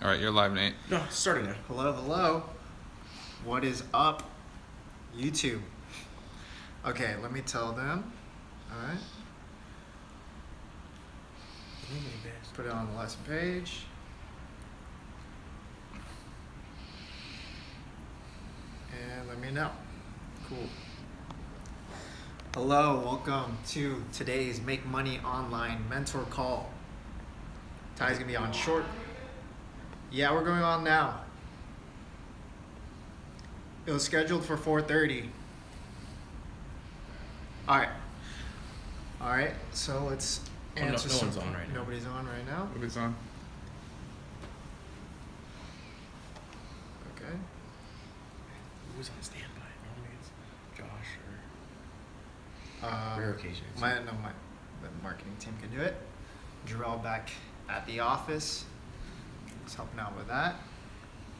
All right, you're live, Nate. No, starting now. Hello, hello. What is up, YouTube? Okay, let me tell them. All right. Put it on the lesson page. And let me know. Cool. Hello, welcome to today's Make Money Online Mentor Call. Ty's gonna be on short. Yeah, we're going on now. It was scheduled for 4:30. All right. So let's answer no some. one's on right now. Nobody's on right now. Nobody's on. Okay. Who's on standby? Normally it's Josh or rare occasions. The marketing team can do it. Jarrell back at the office. He's helping out with that.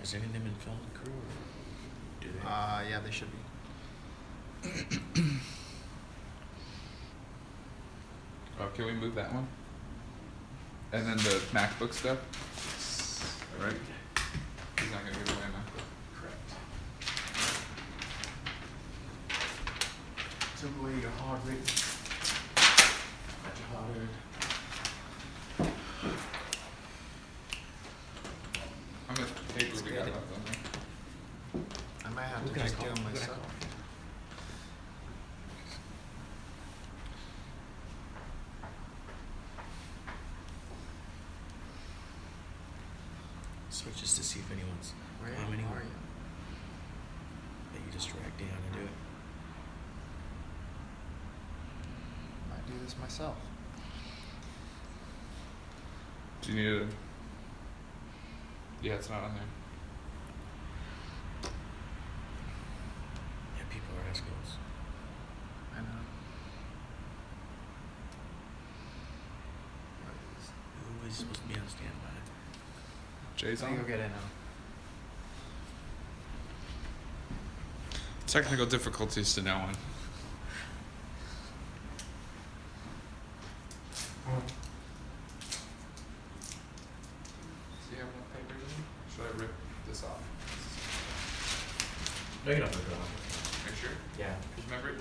Is any of them in film crew? Or do they? Yeah, they should be. Oh, can we move that one? And then the MacBook stuff? All right. He's not going to give away a MacBook. Correct. Took away your hard rate. Got you hard. How much paper we got left on there? I might have Who to can I just do call? it Who can I myself. call? So just to see if anyone's Where how many are you? that you just drag down and do it. Might do this myself. Do you need a... Yeah, it's not on there. Yeah, people are asking us. I know. Who is supposed to be on standby? Jay's Let me on. go get it now. Technical difficulties to no one. Do you have enough paper? Should I rip this off? No, you don't have to go on. Make sure. Yeah. Remember it?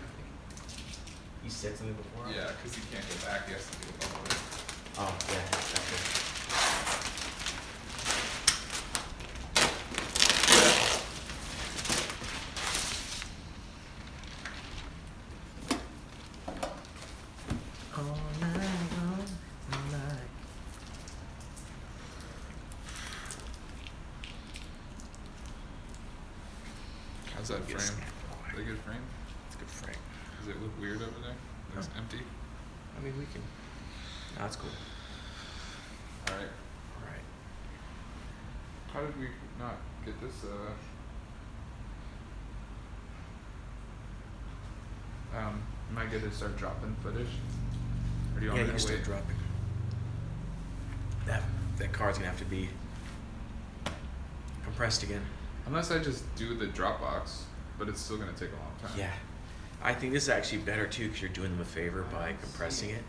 You said something before? Yeah, because he can't get back. He has to do it all the way. Oh, yeah, exactly. All night long, all night. How's that Get a frame? snap. Is that a good frame? It's a good frame. Does it look weird over there? It's No. empty. I mean, we can. No, it's cool. All right. Alright. How did we not get this? Am I good to start dropping footage? Or do you Yeah, want you me can to start wait? dropping. That card's gonna have to be compressed again. Unless I just do the Dropbox, but it's still gonna take a long time. Yeah. I think this is actually better too because you're doing them a favor by compressing it.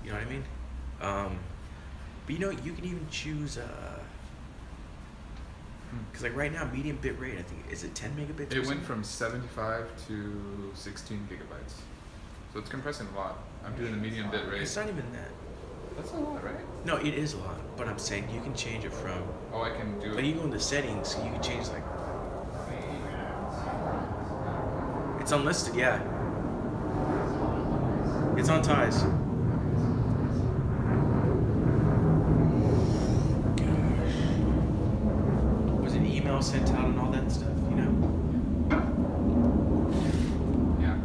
You know what I mean? But you know, you can even choose, because like right now, medium bit rate, I think, is it 10 megabits? It went from 75 to 16 gigabytes. So it's compressing a lot. I'm doing the medium bit rate. It's not even that. That's a lot, right? No, it is a lot. But I'm saying you can change it from. Oh, I can do But it. you go in the settings, you can change like. It's unlisted, yeah. It's on ties. Gosh. Was an email sent out and all that stuff, you know? Yeah.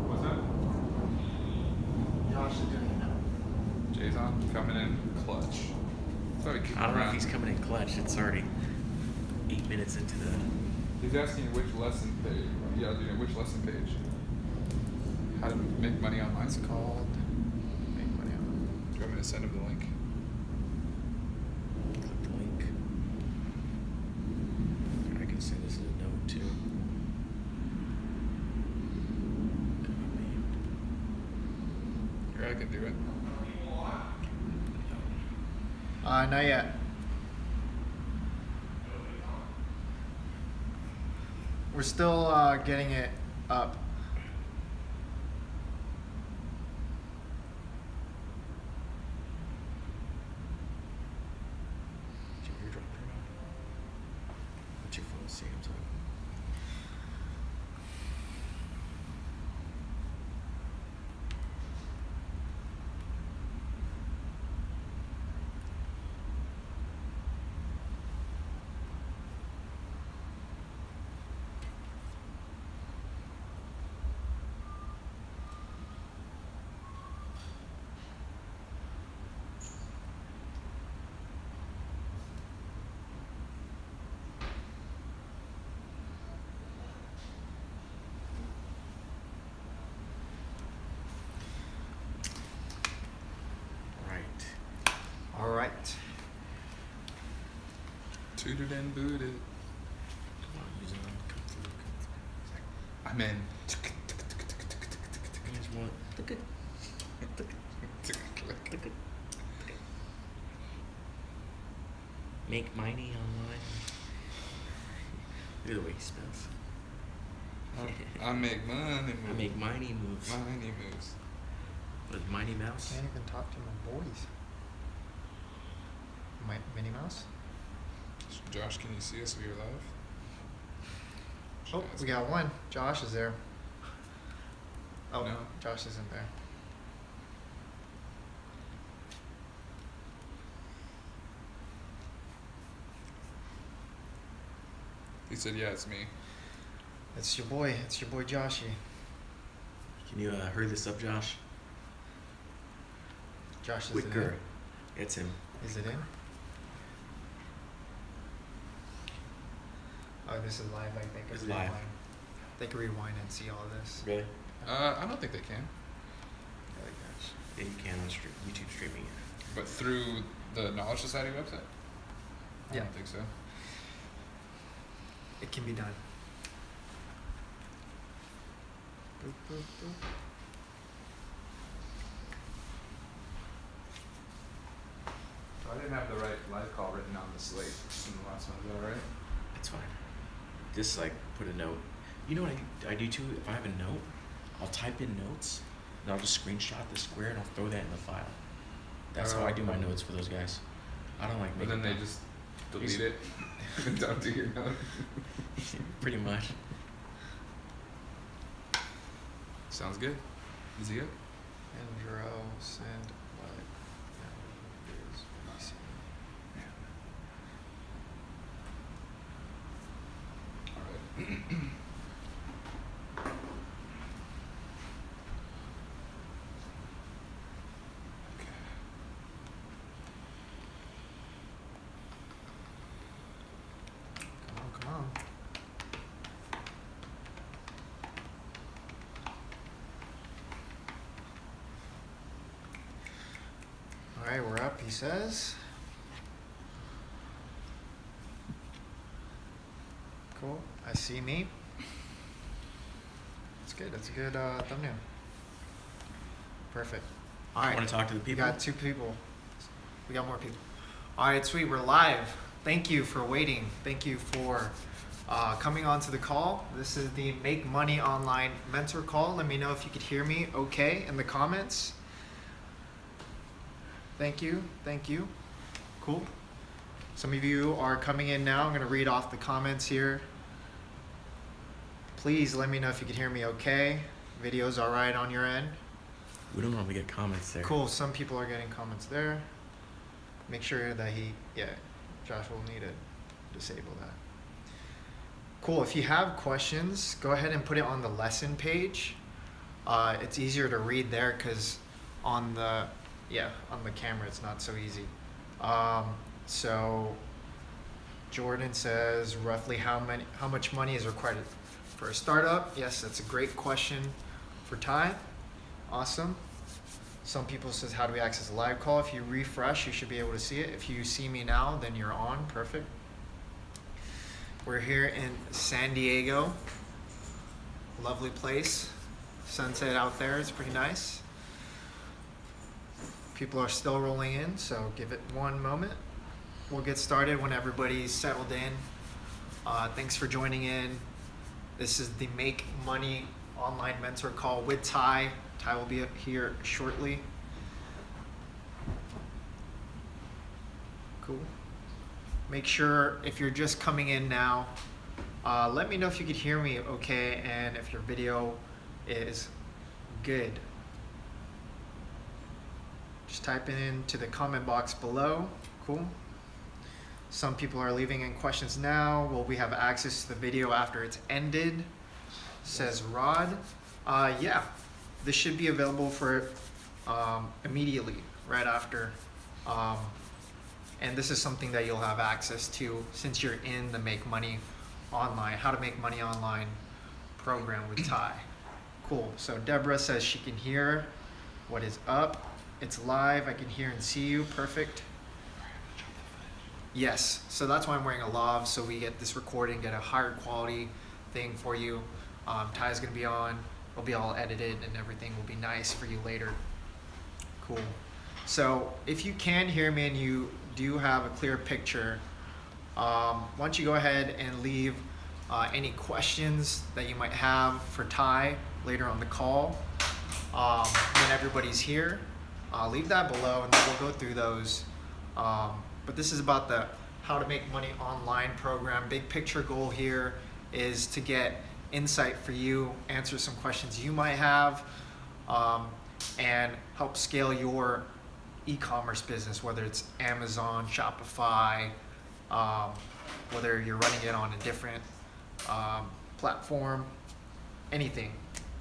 What's that? Josh is doing it now. Jay's on, coming in clutch. That's why we keep I don't know if around. he's coming in clutch. It's already 8 minutes into the. He's asking which lesson page. Yeah, dude, which lesson page? How to make money online. It's called Make Money On. Do you want me to send him the link? Click the link. I can do it. Not yet. We're still getting it up. Did your eardrum turn on? What's your phone say? I'm sorry. All right. Tooted and booted. Come on, use it. Come through. I'm in. Here's one. Make miney online. Look at the way he spells. I make money moves. I make miney moves. Money moves. What is Miney Mouse? Can't even talk to my boys. My Minnie Mouse. Josh, can you see us? We are live. Oh, we got one. Josh is there. Oh, No. Josh isn't there. He said, "Yeah, it's me." It's your boy. It's your boy Joshy. Can you hurry this up, Josh? Josh is Wicker. It's him. Is it in? Oh, this is live. I think It's live. They can rewind and see all of this. Really? I don't think they can, Oh, gosh. Yeah, you can on YouTube streaming it. but through the Knowledge Society website. I Yeah. don't think so. It can be done. Boop, boop, boop. I didn't have the right live call written on the slate from the last one. Is that all right? It's fine. Just like put a note. You know what I do too? If I have a note, I'll type in notes and I'll just screenshot the square and I'll throw that in the file. That's how I do my notes for those guys. I don't like But making then they them. just delete it and don't do your note. Pretty much. Sounds good. Is he good? Andrew, send what is missing. All right. Okay. Come on, come on. All right, we're up, he says. Cool. I see me. That's good. That's a good thumbnail. Perfect. All right. Want to talk to the We people? got 2 people. We got more people. All right, sweet. We're live. Thank you for waiting. Thank you for coming on to the call. This is the Make Money Online Mentor Call. Let me know if you could hear me okay in the comments. Thank you. Thank you. Cool. Some of you are coming in now. I'm going to read off the comments here. Please let me know if you can hear me okay. Video's all right on your end. We don't normally get comments there. Cool. Some people are getting comments there. Make sure that Josh will need to disable that. Cool. If you have questions, go ahead and put it on the lesson page. It's easier to read there because on the camera it's not so easy. So Jordan says roughly how much money is required for a startup? Yes, that's a great question for Ty. Awesome. Some people says how do we access a live call? If you refresh, you should be able to see it. If you see me now, then you're on. Perfect. We're here in San Diego. Lovely place. Sunset out there is pretty nice. People are still rolling in, so give it one moment. We'll get started when everybody's settled in. Thanks for joining in. This is the Make Money Online Mentor Call with Ty. Ty will be up here shortly. Cool. Make sure if you're just coming in now, let me know if you could hear me okay and if your video is good. Just type it into the comment box below. Cool. Some people are leaving in questions now. Will we have access to the video after it's ended? Says Rod. Yeah, this should be available for immediately, right after. And this is something that you'll have access to since you're in the Make Money Online, How to Make Money Online program with Ty. Cool. So Deborah says she can hear what is up. It's live. I can hear and see you. Perfect. Yes. So that's why I'm wearing a lav, so we get this recording, get a higher quality thing for you. Ty's going to be on. It'll be all edited and everything will be nice for you later. Cool. So if you can hear me and you do have a clear picture, why don't you go ahead and leave any questions that you might have for Ty later on the call when everybody's here. Leave that below and then we'll go through those. But this is about the How to Make Money Online program. Big picture goal here is to get insight for you, answer some questions you might have, and help scale your e-commerce business, whether it's Amazon, Shopify, whether you're running it on a different platform, anything.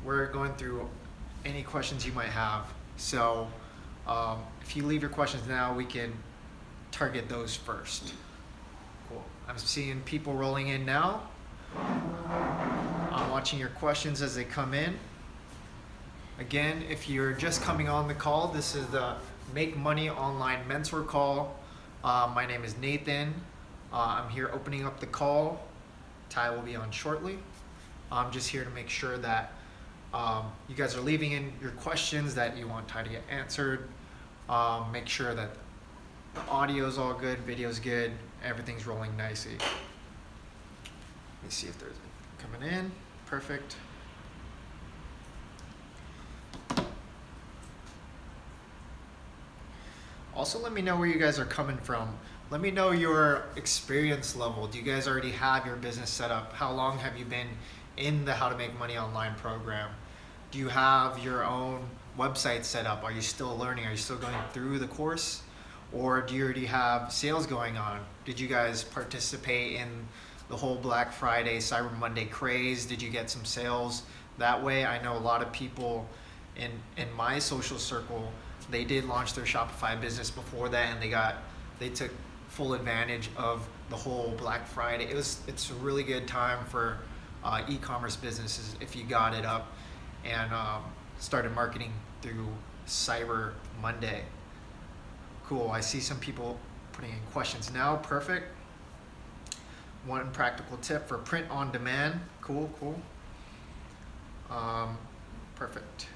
We're going through any questions you might have. So if you leave your questions now, we can target those first. Cool. I'm seeing people rolling in now. I'm watching your questions as they come in. Again, if you're just coming on the call, this is the Make Money Online Mentor Call. My name is Nathan. I'm here opening up the call. Ty will be on shortly. I'm just here to make sure that you guys are leaving in your questions that you want Ty to get answered. Make sure that the audio is all good, video's good, everything's rolling nicely. Let me see if there's coming in. Perfect. Also, let me know where you guys are coming from. Let me know your experience level. Do you guys already have your business set up? How long have you been in the How to Make Money Online program? Do you have your own website set up? Are you still learning? Are you still going through the course? Or do you already have sales going on? Did you guys participate in the whole Black Friday, Cyber Monday craze? Did you get some sales that way? I know a lot of people in my social circle, they did launch their Shopify business before that, and they took full advantage of the whole Black Friday. It's a really good time for e-commerce businesses if you got it up and started marketing through Cyber Monday. Cool. I see some people putting in questions now. Perfect. One practical tip for print on demand. Cool. Perfect.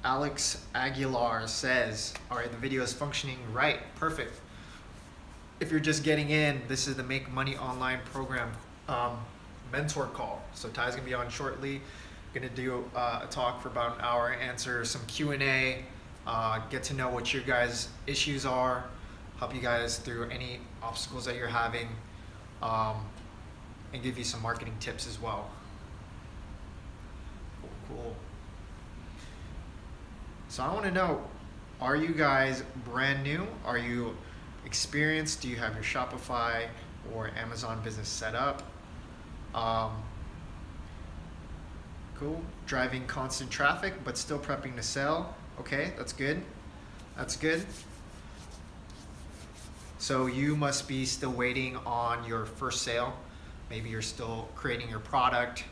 Alex Aguilar says, all right, the video is functioning right. Perfect. If you're just getting in, this is the Make Money Online program mentor call. So Ty's gonna be on shortly. Gonna do a talk for about an hour, answer some Q&A, get to know what your guys' issues are, help you guys through any obstacles that you're having, and give you some marketing tips as well. Cool. So I want to know, are you guys brand new? Are you experienced? Do you have your Shopify or Amazon business set up? Cool. Driving constant traffic, but still prepping to sell. Okay, that's good. That's good. So you must be still waiting on your first sale. Maybe you're still creating your product.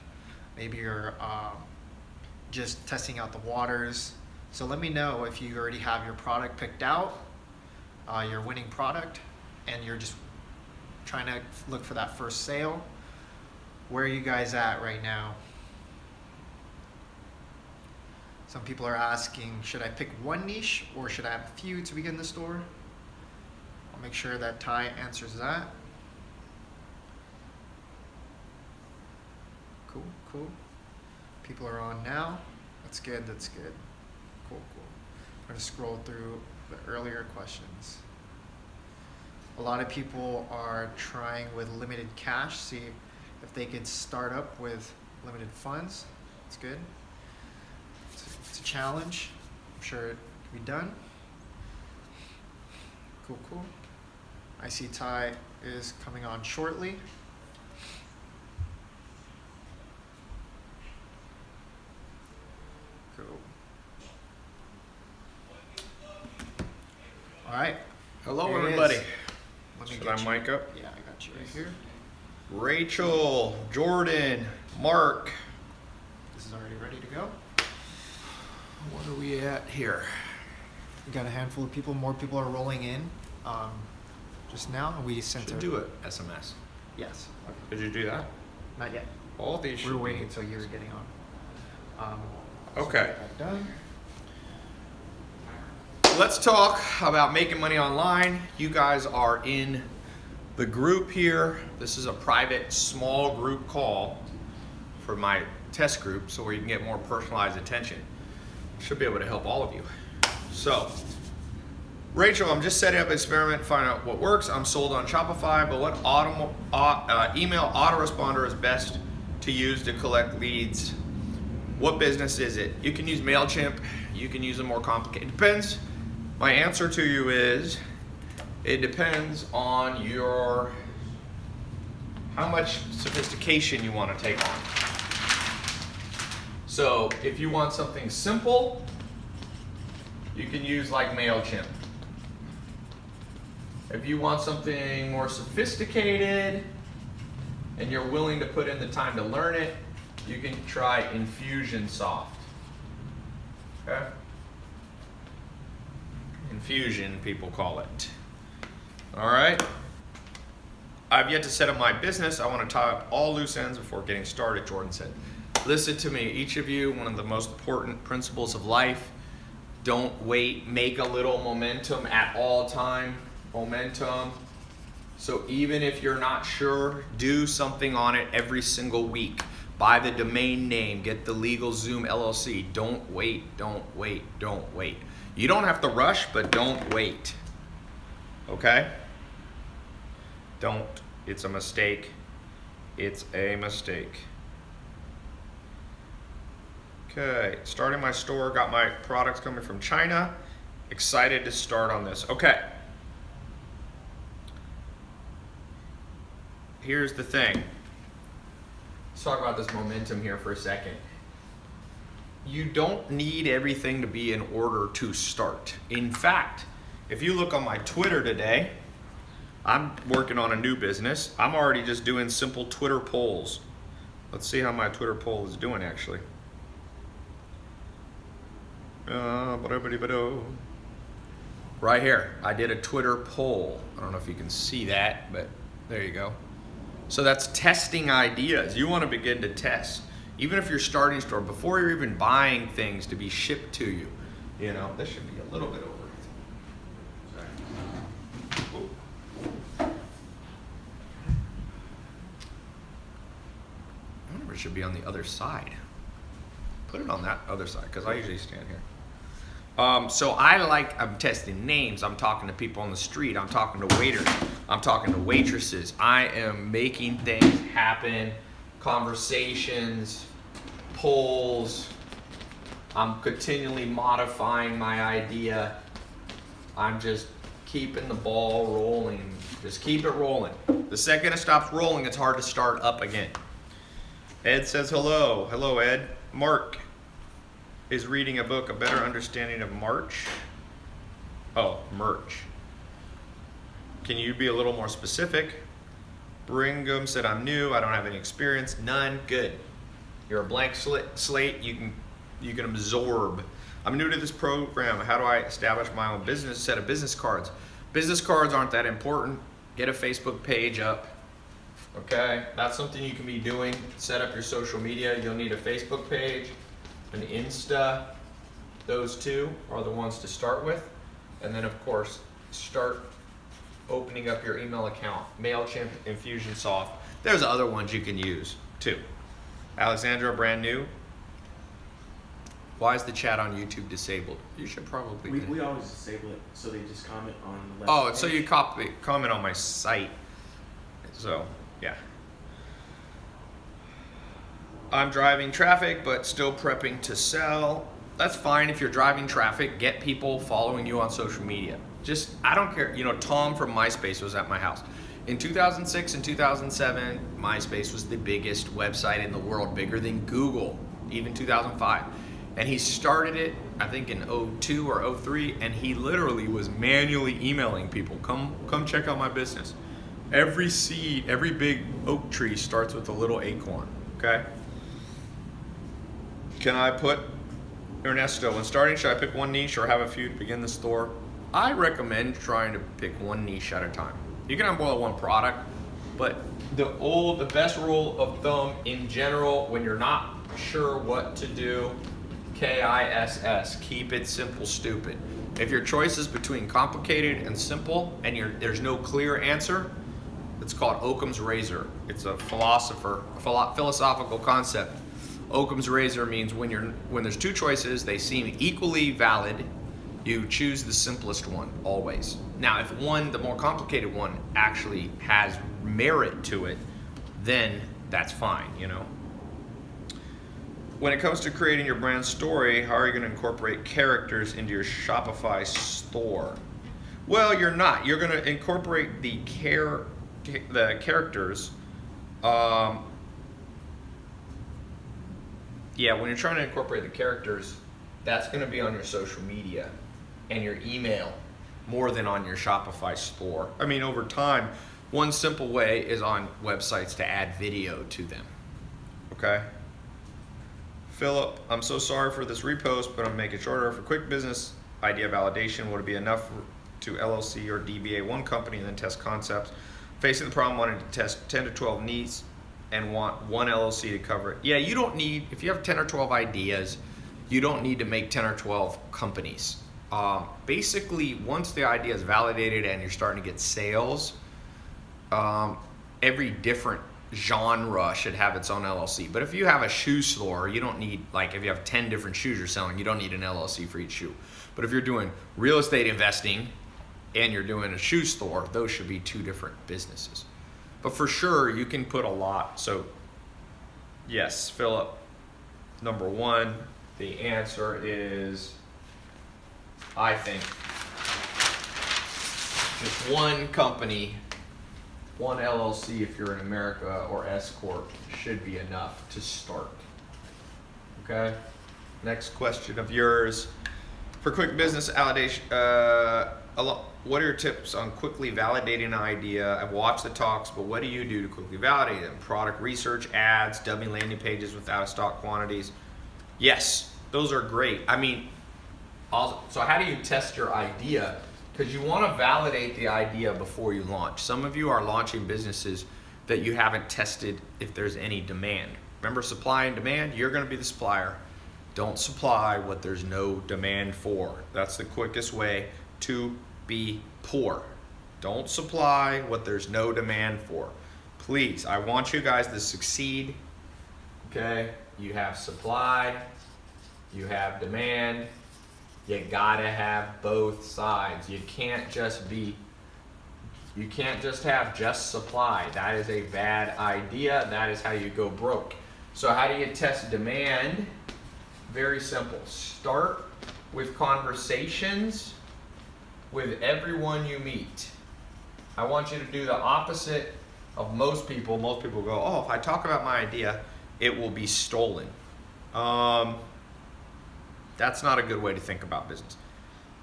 Maybe you're just testing out the waters. So let me know if you already have your product picked out, your winning product, and you're just trying to look for that first sale. Where are you guys at right now? Some people are asking, should I pick one niche or should I have a few to begin the store? I'll make sure that Ty answers that. Cool, cool. People are on now. That's good, that's good. Cool, cool. I'm going to scroll through the earlier questions. A lot of people are trying with limited cash, see if they could start up with limited funds. It's good. It's a challenge. I'm sure it can be done. Cool, cool. I see Ty is coming on shortly. Cool. All right. Hello, There he everybody. is. Let me Should get I you- mic up? Yeah, I got you right here. Rachel, Jordan, Mark. This is already ready to go. What are we at here? We got a handful of people. More people are rolling in. Just now, and we sent Should a do it. SMS. Yes. Did you do that? Not yet. All these should We're be- waiting until you're getting on. Okay. So done. Let's talk about making money online. You guys are in the group here. This is a private small group call for my test group, so where you can get more personalized attention. Should be able to help all of you. So, Rachel, I'm just setting up an experiment, find out what works. I'm sold on Shopify, but what email autoresponder is best to use to collect leads? What business is it? You can use MailChimp. You can use a more complicated. It depends. My answer to you is, it depends on your, how much sophistication you want to take on. So if you want something simple, you can use like MailChimp. If you want something more sophisticated and you're willing to put in the time to learn it, you can try Infusionsoft. Okay? Infusion, people call it. All right? I've yet to set up my business. I want to tie up all loose ends before getting started, Jordan said. Listen to me, each of you, one of the most important principles of life, don't wait, make a little momentum at all time. Momentum. So even if you're not sure, do something on it every single week. Buy the domain name, get the legal Zoom LLC. Don't wait, don't wait, don't wait. You don't have to rush, but don't wait. Okay? Don't. It's a mistake. It's a mistake. Okay, starting my store, got my products coming from China. Excited to start on this. Okay. Here's the thing. Let's talk about this momentum here for a second. You don't need everything to be in order to start. In fact, if you look on my Twitter today, I'm working on a new business. I'm already just doing simple Twitter polls. Let's see how my Twitter poll is doing actually. Right here, I did a Twitter poll. I don't know if you can see that, but there you go. So that's testing ideas. You want to begin to test. Even if you're starting a store, before you're even buying things to be shipped to you. You know, this should be a little bit over. Sorry. Ooh. I wonder if it should be on the other side. Put it on that other side, because I usually stand here. So I'm testing names. I'm talking to people on the street. I'm talking to waiters. I'm talking to waitresses. I am making things happen, conversations, polls. I'm continually modifying my idea. I'm just keeping the ball rolling. Just keep it rolling. The second it stops rolling, it's hard to start up again. Ed says hello. Hello, Ed. Mark is reading a book, A Better Understanding of March. Oh, merch. Can you be a little more specific? Brigham said, I'm new, I don't have any experience. None. Good. You're a blank slate, you can absorb. I'm new to this program. How do I establish my own business? Set of business cards. Business cards aren't that important. Get a Facebook page up. Okay, that's something you can be doing. Set up your social media. You'll need a Facebook page, an Insta, Those two are the ones to start with. And then of course, start opening up your email account. MailChimp, Infusionsoft. There's other ones you can use too. Alexandra, brand new. Why is the chat on YouTube disabled? You should probably. We always disable it, so they just comment on the left. Oh, so edge. you comment on my site. So, yeah. I'm driving traffic, but still prepping to sell. That's fine if you're driving traffic. Get people following you on social media. Just, I don't care. You know, Tom from MySpace was at my house. In 2006 and 2007, MySpace was the biggest website in the world, bigger than Google, even 2005. And he started it, I think in 02 or 03, and he literally was manually emailing people, come check out my business. Every seed, every big oak tree starts with a little acorn, okay? Can I put, Ernesto, when starting, should I pick one niche or have a few to begin the store? I recommend trying to pick one niche at a time. You can have more than one product, but the best rule of thumb in general, when you're not sure what to do, KISS, keep it simple, stupid. If your choice is between complicated and simple, and there's no clear answer, it's called Occam's razor. It's a philosophical concept. Occam's razor means when there's two choices, they seem equally valid, you choose the simplest one always. Now, if the more complicated one actually has merit to it, then that's fine, you know. When it comes to creating your brand story, how are you going to incorporate characters into your Shopify store? Well, you're not. You're going to incorporate the characters. Yeah, when you're trying to incorporate the characters, that's going to be on your social media and your email more than on your Shopify store. I mean, over time, one simple way is on websites to add video to them. Okay? Philip, I'm so sorry for this repost, but I'm making shorter for quick business idea validation. Would it be enough to LLC or DBA one company and then test concepts? Facing the problem, wanting to test 10 to 12 needs and want one LLC to cover it. Yeah, you don't need, if you have 10 or 12 ideas, you don't need to make 10 or 12 companies. Basically, once the idea is validated and you're starting to get sales, every different genre should have its own LLC. But if you have a shoe store, you don't need, like if you have 10 different shoes you're selling, you don't need an LLC for each shoe. But if you're doing real estate investing and you're doing a shoe store, those should be two different businesses. But for sure, you can put a lot. So yes, Philip, number one, the answer is, I think, just one company, one LLC if you're in America or S Corp should be enough to start. Okay. Next question of yours. For quick business validation, what are your tips on quickly validating an idea? I've watched the talks, but what do you do to quickly validate them? Product research, ads, dummy landing pages with out of stock quantities. Yes, those are great. I mean, also, so how do you test your idea? Because you want to validate the idea before you launch. Some of you are launching businesses that you haven't tested if there's any demand. Remember, supply and demand, you're going to be the supplier. Don't supply what there's no demand for. That's the quickest way to be poor. Don't supply what there's no demand for. Please, I want you guys to succeed. Okay? You have supply, you have demand. You gotta have both sides. You can't just have just supply. That is a bad idea. That is how you go broke. So how do you test demand? Very simple. Start with conversations with everyone you meet. I want you to do the opposite of most people. Most people go, oh, if I talk about my idea, it will be stolen. That's not a good way to think about business.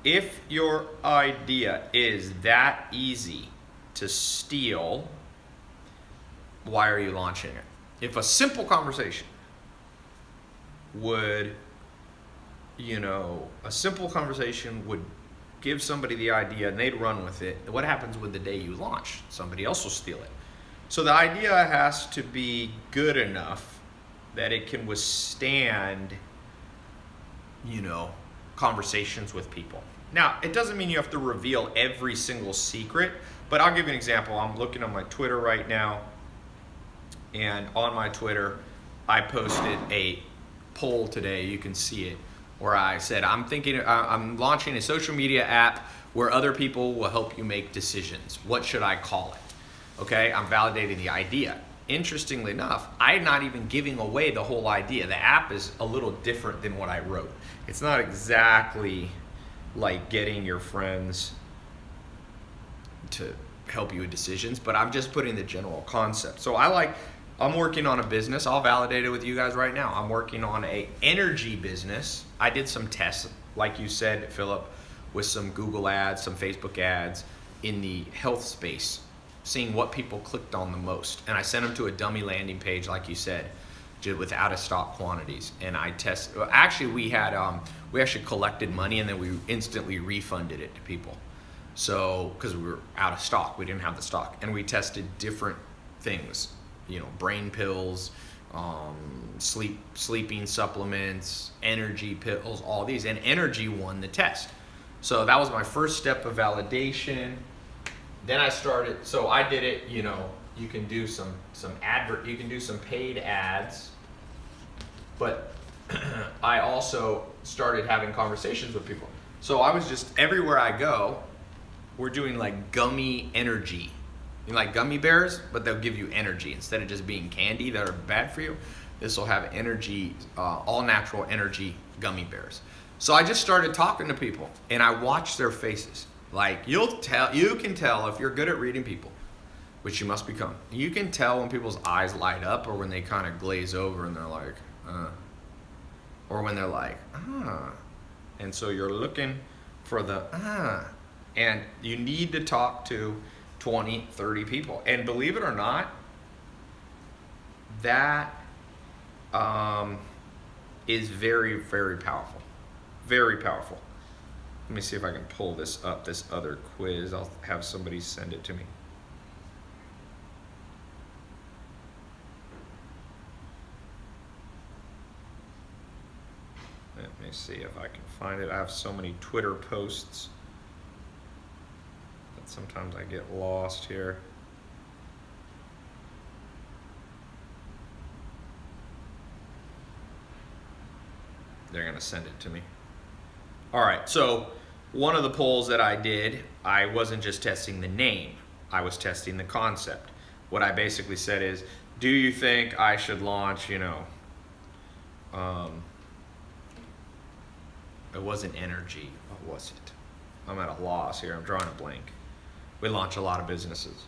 If your idea is that easy to steal, why are you launching it? If a simple conversation would give somebody the idea and they'd run with it, what happens with the day you launch? Somebody else will steal it. So the idea has to be good enough that it can withstand, conversations with people. Now, it doesn't mean you have to reveal every single secret, but I'll give you an example. I'm looking on my Twitter right now, and on my Twitter, I posted a poll today. You can see it, where I said, I'm launching a social media app where other people will help you make decisions. What should I call it? Okay, I'm validating the idea. Interestingly enough, I'm not even giving away the whole idea. The app is a little different than what I wrote. It's not exactly like getting your friends to help you with decisions, but I'm just putting the general concept. So I'm working on a business. I'll validate it with you guys right now. I'm working on a energy business. I did some tests, like you said, Philip, with some Google ads, some Facebook ads in the health space, seeing what people clicked on the most. And I sent them to a dummy landing page, like you said, with out of stock quantities. And I actually we actually collected money and then we instantly refunded it to people. So, because we were out of stock, we didn't have the stock. And we tested different things, brain pills, sleeping supplements, energy pills, all these. And energy won the test. So that was my first step of validation. Then I started, so I did it, you can do some you can do some paid ads, but I also started having conversations with people. So I was just, everywhere I go, we're doing like gummy energy. Like gummy bears, but they'll give you energy. Instead of just being candy that are bad for you, this will have energy, all natural energy gummy bears. So I just started talking to people and I watched their faces. Like you can tell if you're good at reading people, which you must become. You can tell when people's eyes light up or when they kind of glaze over and they're like, or when they're like, And so you're looking for the, and you need to talk to 20, 30 people. And believe it or not, that is very, very powerful. Very powerful. Let me see if I can pull this up, this other quiz. I'll have somebody send it to me. Let me see if I can find it. I have so many Twitter posts that sometimes I get lost here. They're going to send it to me. All right, so one of the polls that I did, I wasn't just testing the name, I was testing the concept. What I basically said is, do you think I should launch, it wasn't energy, what was it? I'm at a loss here, I'm drawing a blank. We launch a lot of businesses,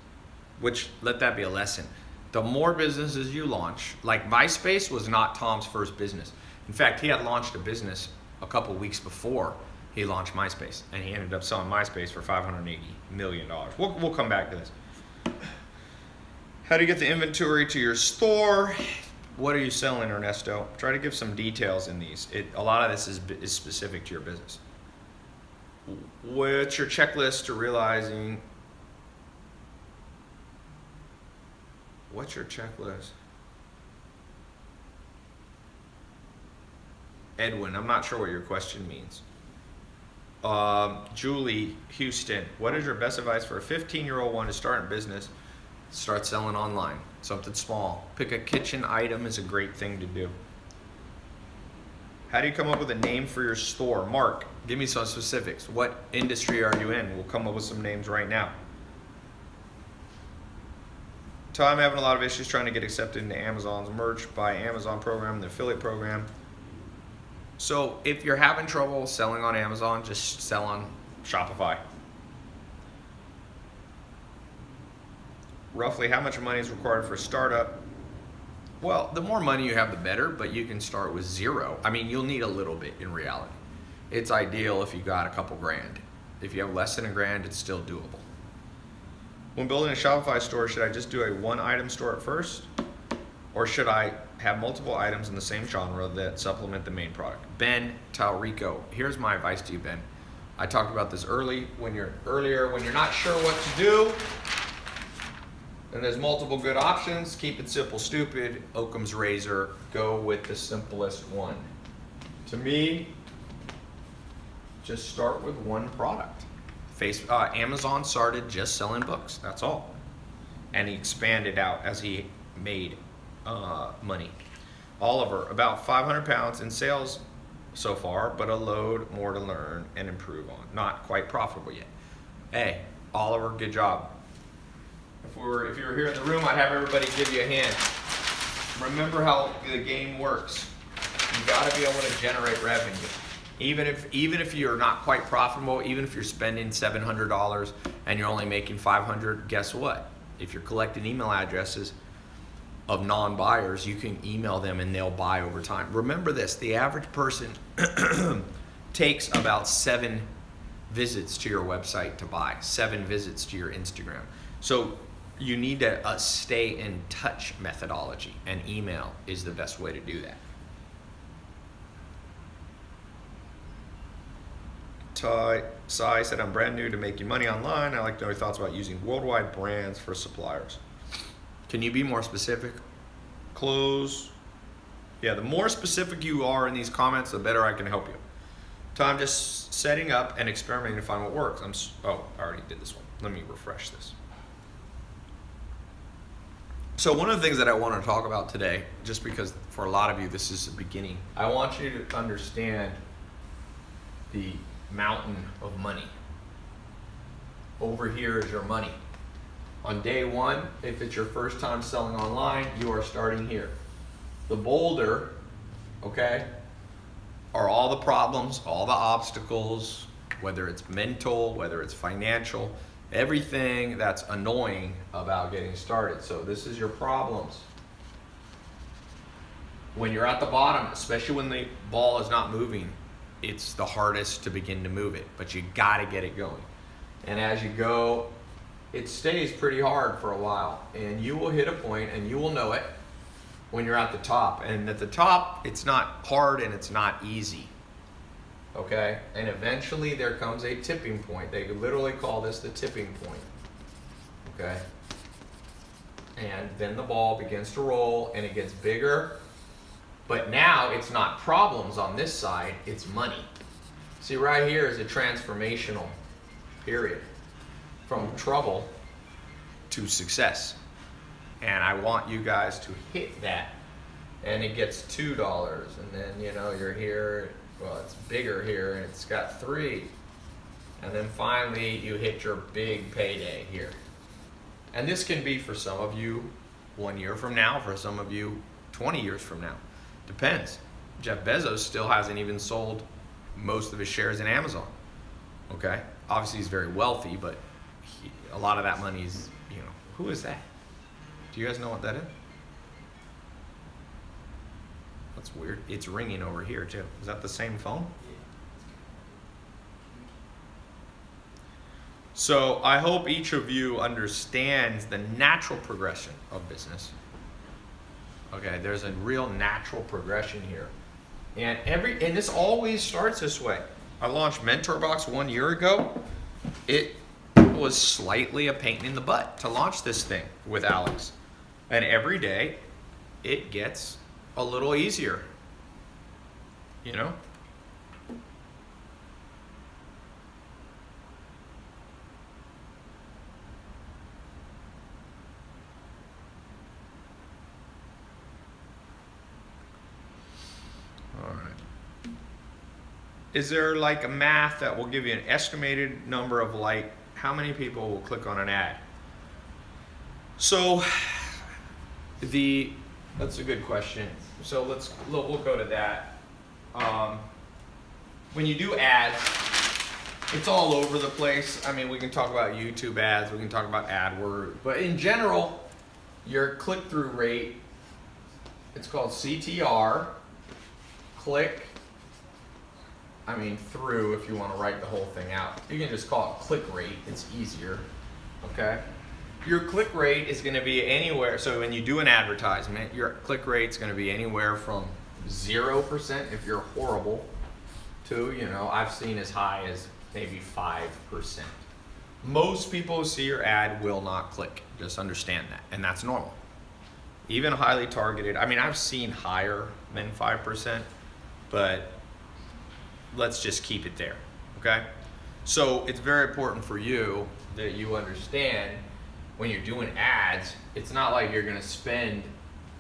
which, let that be a lesson. The more businesses you launch, like MySpace was not Tom's first business. In fact, he had launched a business a couple weeks before he launched MySpace, and he ended up selling MySpace for $580 million. We'll come back to this. How do you get the inventory to your store? What are you selling, Ernesto? Try to give some details in these. A lot of this is specific to your business. What's your checklist to realizing? What's your checklist? Edwin, I'm not sure what your question means. Julie Houston, what is your best advice for a 15-year-old one to start a business? Start selling online, something small. Pick a kitchen item is a great thing to do. How do you come up with a name for your store? Mark, give me some specifics. What industry are you in? We'll come up with some names right now. I'm having a lot of issues trying to get accepted into Amazon's merch by Amazon program, the affiliate program. So if you're having trouble selling on Amazon, just sell on Shopify. Roughly how much money is required for a startup? Well, the more money you have, the better, but you can start with zero. I mean, you'll need a little bit in reality. It's ideal if you got a couple grand. If you have less than $1,000, it's still doable. When building a Shopify store, should I just do a one item store at first? Or should I have multiple items in the same genre that supplement the main product? Ben Talrico, here's my advice to you, Ben. I talked about this earlier, when you're not sure what to do, and there's multiple good options, keep it simple, stupid, Occam's razor, go with the simplest one. To me, just start with one product. Amazon started just selling books. That's all, and he expanded out as he made money. Oliver, about 500 pounds in sales so far, but a load more to learn and improve on. Not quite profitable yet. Hey, Oliver, good job. If you were here in the room, I'd have everybody give you a hand. Remember how the game works. You got to be able to generate revenue. Even if you're not quite profitable, even if you're spending $700 and you're only making $500, guess what? If you're collecting email addresses of non-buyers, you can email them and they'll buy over time. Remember this, the average person takes about 7 visits to your website to buy, 7 visits to your Instagram. So you need a stay in touch methodology, and email is the best way to do that. Sai said, I'm brand new to making money online. I like to know your thoughts about using worldwide brands for suppliers. Can you be more specific? Close. Yeah, the more specific you are in these comments, the better I can help you. I'm just setting up and experimenting to find what works. I already did this one. Let me refresh this. So one of the things that I want to talk about today, just because for a lot of you this is the beginning, I want you to understand the mountain of money. Over here is your money. On day one, if it's your first time selling online, you are starting here. The boulder, okay, are all the problems, all the obstacles, whether it's mental, whether it's financial, everything that's annoying about getting started. So this is your problems. When you're at the bottom, especially when the ball is not moving, it's the hardest to begin to move it, but you gotta get it going. And as you go, it stays pretty hard for a while, and you will hit a point and you will know it when you're at the top. And at the top, it's not hard and it's not easy, okay? And eventually there comes a tipping point. They literally call this the tipping point, okay? And then the ball begins to roll and it gets bigger, but now it's not problems on this side, it's money. See, right here is a transformational period from trouble to success. And I want you guys to hit that. And it gets $2, and then you're here, well, it's bigger here and it's got 3. And then finally you hit your big payday here. And this can be for some of you 1 year from now, for some of you 20 years from now. Depends. Jeff Bezos still hasn't even sold most of his shares in Amazon. Okay? Obviously he's very wealthy, but a lot of that money is, who is that? Do you guys know what that is? That's weird. It's ringing over here too. Is that the same phone? So I hope each of you understands the natural progression of business. Okay, there's a real natural progression here. And this always starts this way. I launched Mentor Box 1 year ago. It was slightly a pain in the butt to launch this thing with Alex. And every day it gets a little easier. All right. Is there like a math that will give you an estimated number of how many people will click on an ad? So that's a good question. So we'll go to that. When you do ads, it's all over the place. I mean, we can talk about YouTube ads, we can talk about AdWords, but in general, your click-through rate, it's called CTR, through, if you want to write the whole thing out. You can just call it click rate, it's easier, okay? Your click rate is going to be anywhere, so when you do an advertisement, your click rate is going to be anywhere from 0% if you're horrible to, I've seen as high as maybe 5%. Most people who see your ad will not click, just understand that, and that's normal. Even highly targeted, I've seen higher than 5%, but let's just keep it there, okay? okay? So it's very important for you that you understand when you're doing ads, it's not like you're gonna spend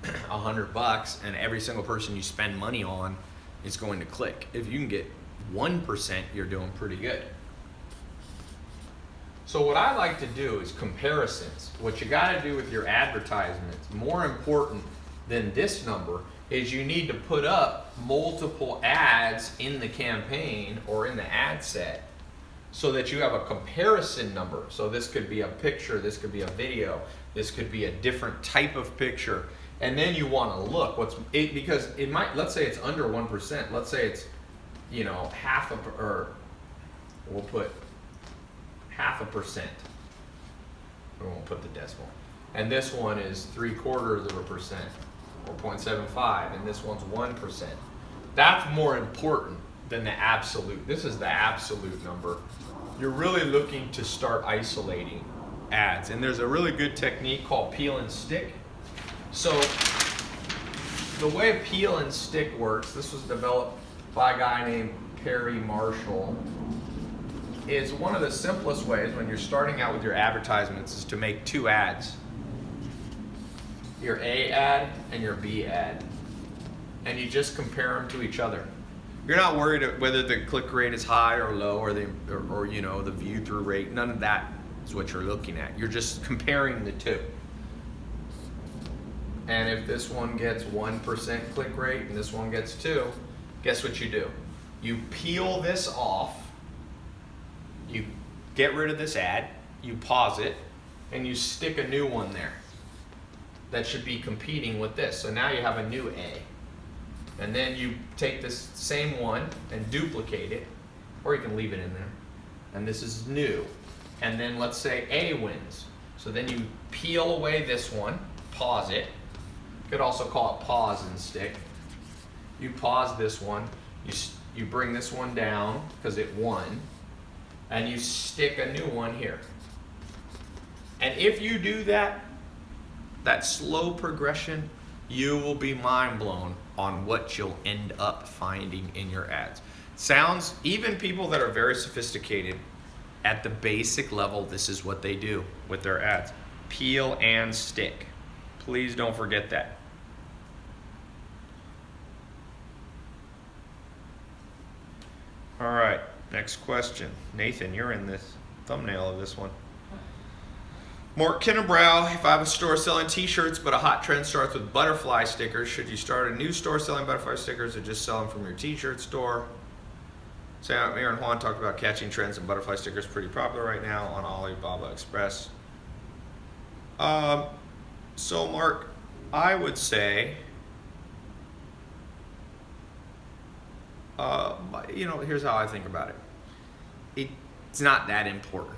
$100 and every single person you spend money on is going to click. If you can get 1%, you're doing pretty good. So what I like to do is comparisons. What you gotta do with your advertisements, more important than this number, is you need to put up multiple ads in the campaign or in the ad set so that you have a comparison number. So this could be a picture, this could be a video, this could be a different type of picture. And then you want to look because it might, let's say it's under 1%, let's say it's, you know, we'll put 0.5%. We won't put the decimal. And this one is 0.75% or 0.75, and this one's 1%. That's more important than the absolute. This is the absolute number. You're really looking to start isolating ads. And there's a really good technique called peel and stick. So the way peel and stick works, this was developed by a guy named Perry Marshall, is one of the simplest ways when you're starting out with your advertisements is to make two ads. Your A ad and your B ad. And you just compare them to each other. You're not worried whether the click rate is high or low or you know, the view through rate. None of that is what you're looking at. You're just comparing the two. And if this one gets 1% click rate and this one gets 2, guess what you do? You peel this off, you get rid of this ad, you pause it, and you stick a new one there that should be competing with this. So now you have a new A. And then you take this same one and duplicate it, or you can leave it in there. And this is new. And then let's say A wins. So then you peel away this one, pause it. You could also call it pause and stick. You pause this one, you bring this one down because it won, and you stick a new one here. And if you do that slow progression, you will be mind blown on what you'll end up finding in your ads. Sounds, even people that are very sophisticated, at the basic level, this is what they do with their ads. Peel and stick. Please don't forget that. All right, next question. Nathan, you're in this thumbnail of this one. Mark Kinnebrow, if I have a store selling t-shirts, but a hot trend starts with butterfly stickers, should you start a new store selling butterfly stickers or just sell them from your t-shirt store? Sam, Mayor and Juan talked about catching trends and butterfly stickers, pretty popular right now on Alibaba Express. So Mark, I would say, you know, here's how I think about it. It's not that important.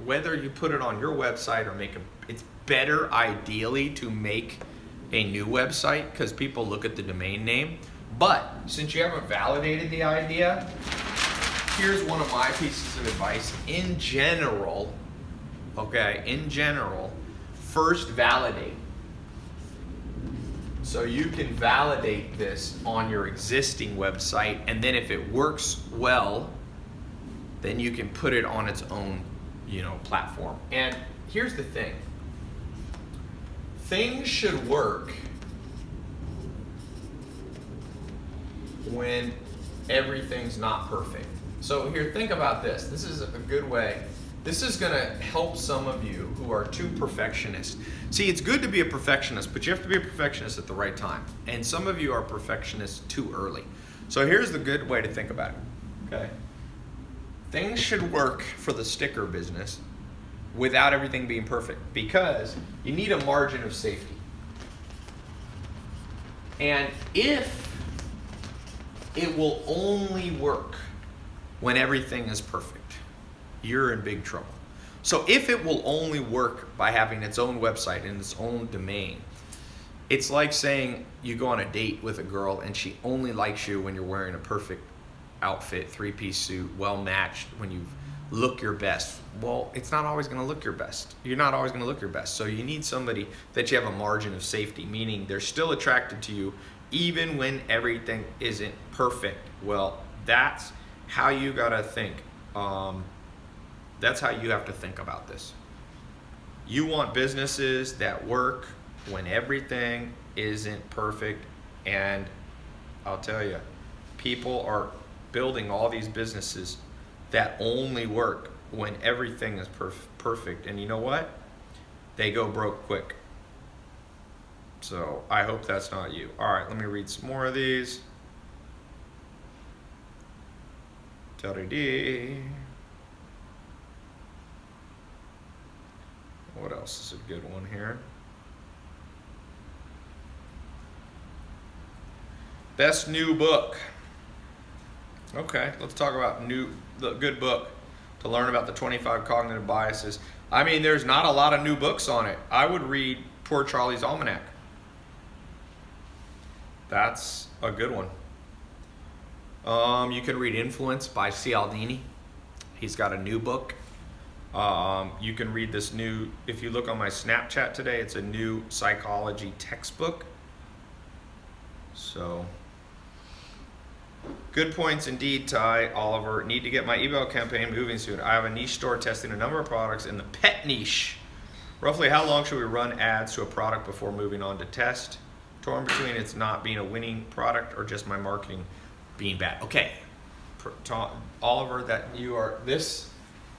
Whether you put it on your website or it's better ideally to make a new website because people look at the domain name. But since you haven't validated the idea, here's one of my pieces of advice. In general, first validate. So you can validate this on your existing website, and then if it works well, then you can put it on its own, you know, platform. And here's the thing. Things should work when everything's not perfect. So here, think about this. This is a good way. This is gonna help some of you who are too perfectionist. See, it's good to be a perfectionist, but you have to be a perfectionist at the right time. And some of you are perfectionists too early. So here's the good way to think about it, okay? Things should work for the sticker business without everything being perfect because you need a margin of safety. And if it will only work when everything is perfect, you're in big trouble. So if it will only work by having its own website and its own domain, it's like saying you go on a date with a girl and she only likes you when you're wearing a perfect outfit, 3-piece suit, well matched, when you look your best. Well, it's not always gonna look your best. You're not always gonna look your best. So you need somebody that you have a margin of safety, meaning they're still attracted to you even when everything isn't perfect. Well, that's how you gotta think That's how you have to think about this. You want businesses that work when everything isn't perfect, and I'll tell you, people are building all these businesses that only work when everything is perfect, and you know what? They go broke quick. So I hope that's not you. All right, let me read some more of these. Ta-da-dee. What else is a good one here? Best new book. Okay, let's talk about the good book to learn about the 25 cognitive biases. I mean, there's not a lot of new books on it. I would read Poor Charlie's Almanac. That's a good one. You can read Influence by Cialdini. He's got a new book. You can read this new, if you look on my Snapchat today, it's a new psychology textbook. So, good points indeed, Ty. Oliver, need to get my email campaign moving soon. I have a niche store testing a number of products in the pet niche. Roughly how long should we run ads to a product before moving on to test? Torn between it's not being a winning product or just my marketing being bad. Okay, Oliver, that you are this.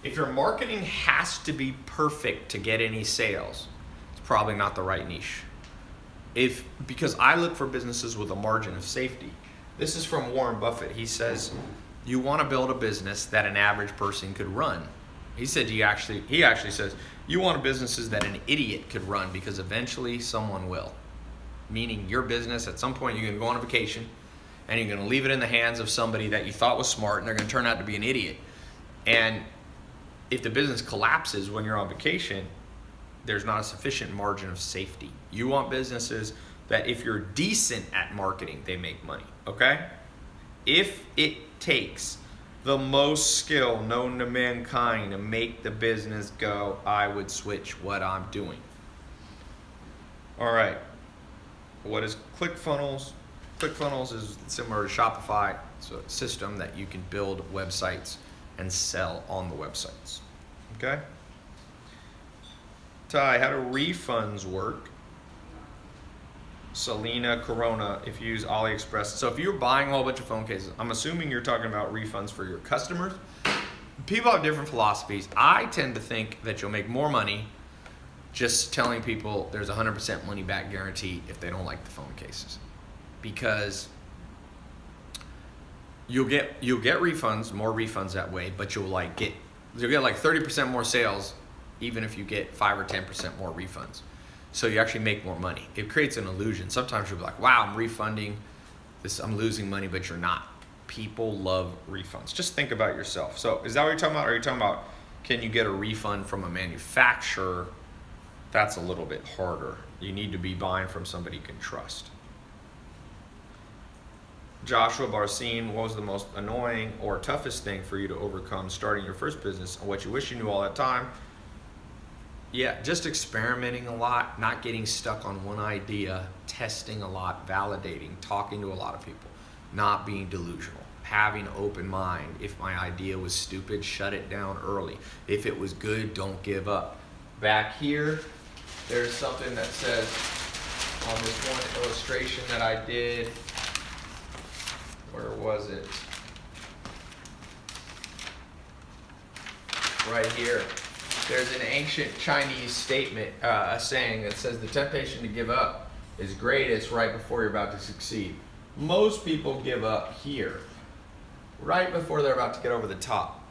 If your marketing has to be perfect to get any sales, it's probably not the right niche. Because I look for businesses with a margin of safety. This is from Warren Buffett. He says, you want to build a business that an average person could run. He said he actually says, you want businesses that an idiot could run because eventually someone will. Meaning your business, at some point you're going to go on a vacation and you're going to leave it in the hands of somebody that you thought was smart and they're going to turn out to be an idiot. And if the business collapses when you're on vacation, there's not a sufficient margin of safety. You want businesses that if you're decent at marketing, they make money, okay? If it takes the most skill known to mankind to make the business go, I would switch what I'm doing. All right, what is ClickFunnels? ClickFunnels is similar to Shopify. It's a system that you can build websites and sell on the websites, okay? Ty, how do refunds work? Selena Corona, if you use AliExpress. So if you're buying a whole bunch of phone cases, I'm assuming you're talking about refunds for your customers. People have different philosophies. I tend to think that you'll make more money just telling people there's a 100% money back guarantee if they don't like the phone cases. Because you'll get refunds, more refunds that way, but you'll get like 30% more sales even if you get 5 or 10% more refunds. So you actually make more money. It creates an illusion. Sometimes you'll be like, wow, I'm refunding this, I'm losing money, but you're not. People love refunds. Just think about yourself. So is that what you're talking about? Or are you talking about, can you get a refund from a manufacturer? That's a little bit harder. You need to be buying from somebody you can trust. Joshua Barcine, what was the most annoying or toughest thing for you to overcome starting your first business and what you wish you knew all that time? Yeah, just experimenting a lot, not getting stuck on one idea, testing a lot, validating, talking to a lot of people, not being delusional, having an open mind. If my idea was stupid, shut it down early. If it was good, don't give up. Back here, there's something that says on this one illustration that I did, where was it? Right here. There's an ancient Chinese statement, a saying that says the temptation to give up is greatest right before you're about to succeed. Most people give up here, right before they're about to get over the top.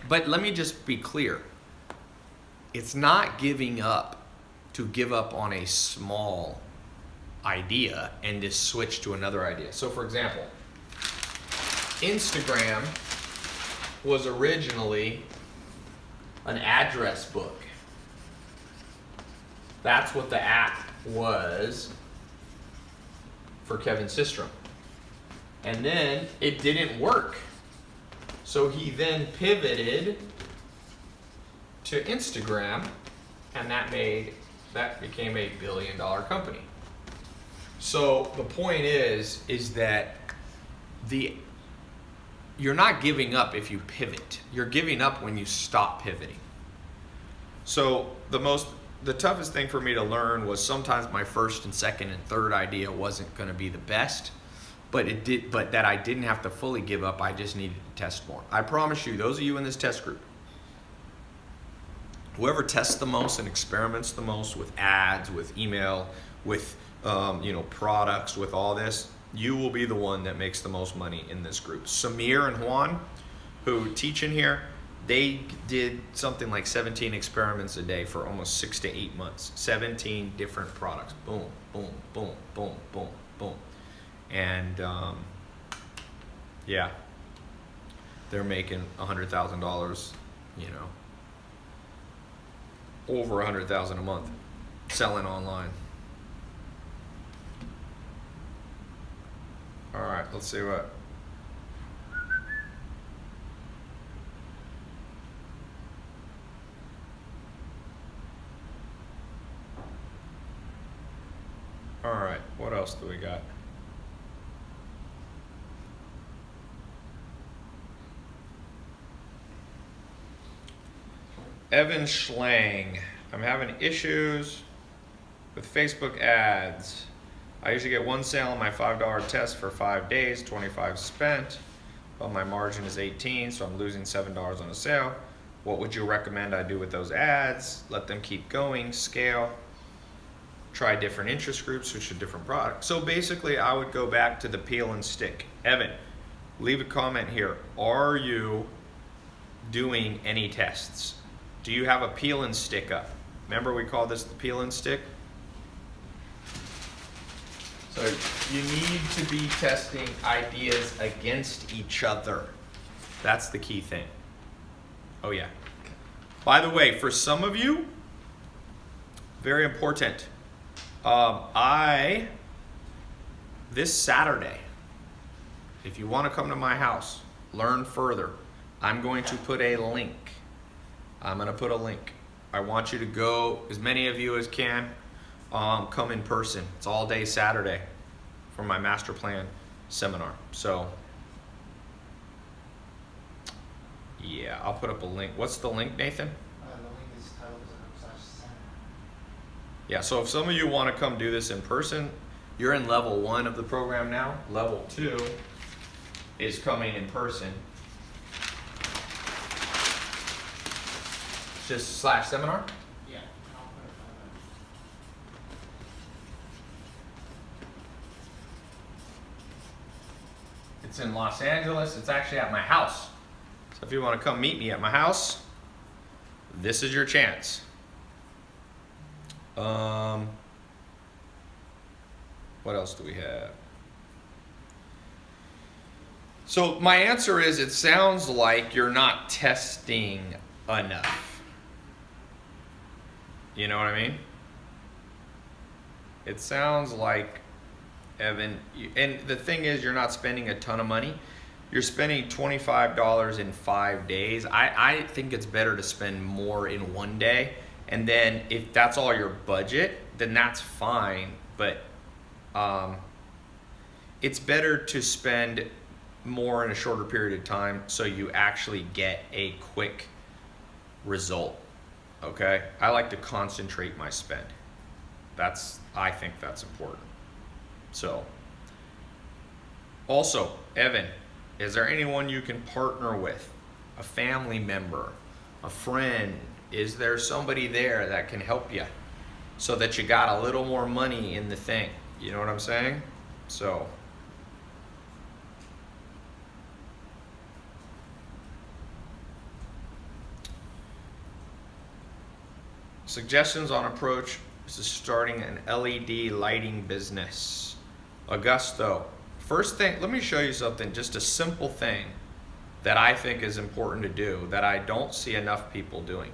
But let me just be clear. It's not giving up to give up on a small idea and just switch to another idea. So for example, Instagram was originally an address book. That's what the app was for Kevin Systrom. And then it didn't work. So he then pivoted to Instagram, and that became a $1 billion company. So the point is that you're not giving up if you pivot. You're giving up when you stop pivoting. So the toughest thing for me to learn was sometimes my first and second and third idea wasn't going to be the best, but that I didn't have to fully give up. I just needed to test more. I promise you, those of you in this test group, whoever tests the most and experiments the most with ads, with email, with products, with all this, you will be the one that makes the most money in this group. Samir and Juan, who teach in here, they did something like 17 experiments a day for almost 6 to 8 months. 17 different products. Boom, boom, boom, boom, boom, boom. And yeah, they're making $100,000, over $100,000 a month selling online. All right, let's see what. All right, what else do we got? Evan Schlang, I'm having issues with Facebook ads. I usually get one sale on my $5 test for 5 days, 25 spent, but my margin is 18, so I'm losing $7 on a sale. What would you recommend I do with those ads? Let them keep going, scale, try different interest groups, switch to different products. So basically, I would go back to the peel and stick. Evan, leave a comment here. Are you doing any tests? Do you have a peel and stick up? Remember we call this the peel and stick? So you need to be testing ideas against each other. That's the key thing. Oh yeah. By the way, for some of you, very important. This Saturday, if you want to come to my house, learn further, I'm going to put a link. I want you to go, as many of you as can, come in person. It's all day Saturday for my master plan seminar. So, yeah, I'll put up a link. What's the link, Nathan? The link is titled /seminar. Yeah, so if some of you want to come do this in person, you're in level 1 of the program now. Level 2 is coming in person. Just /seminar? Yeah, I'll put it It's in Los Angeles. It's actually at my house. So if you want to come meet me at my house, this is your chance. What else do we have? So my answer is, it sounds like you're not testing enough. You know what I mean? It sounds like, Evan, and the thing is, you're not spending a ton of money. You're spending $25 in 5 days. I think it's better to spend more in 1 day. And then if that's all your budget, then that's fine. But it's better to spend more in a shorter period of time so you actually get a quick result. Okay? I like to concentrate my spend. I think that's important. So, also, Evan, is there anyone you can partner with? A family member, a friend? Is there somebody there that can help you so that you got a little more money in the thing? You know what I'm saying? So, suggestions on approach to starting an LED lighting business. Augusto, first thing, let me show you something, just a simple thing that I think is important to do that I don't see enough people doing.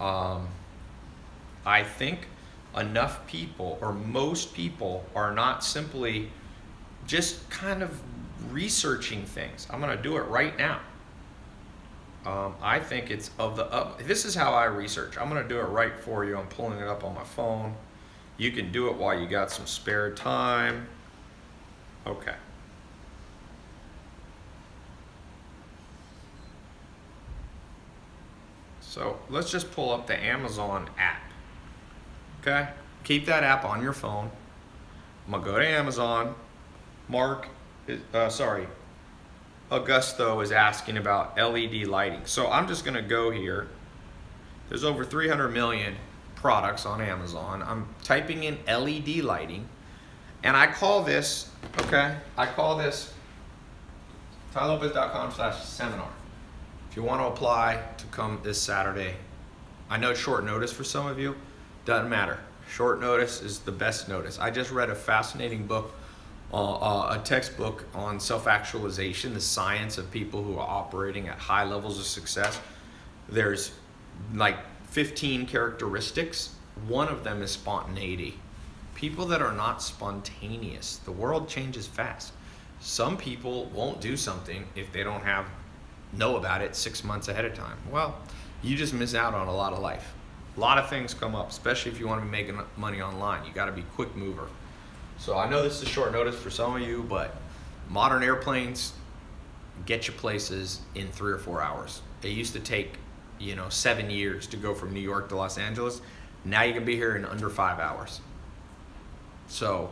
I think enough people, or most people, are not simply just kind of researching things. I'm going to do it right now. I think it's this is how I research. I'm going to do it right for you. I'm pulling it up on my phone. You can do it while you got some spare time. Okay. So let's just pull up the Amazon app. Okay? Keep that app on your phone. I'm gonna go to Amazon. Augusto is asking about LED lighting. So I'm just gonna go here. There's over 300 million products on Amazon. I'm typing in LED lighting, and I call this, tylopez.com/seminar. If you want to apply to come this Saturday, I know it's short notice for some of you. Doesn't matter. Short notice is the best notice. I just read a fascinating book, a textbook on self-actualization, the science of people who are operating at high levels of success. There's like 15 characteristics. One of them is spontaneity. People that are not spontaneous, the world changes fast. Some people won't do something if they don't know about it 6 months ahead of time. Well, you just miss out on a lot of life. A lot of things come up, especially if you want to be making money online. You got to be a quick mover. So I know this is short notice for some of you, but modern airplanes get you places in 3 or 4 hours. It used to take 7 years to go from New York to Los Angeles. Now you can be here in under 5 hours. So,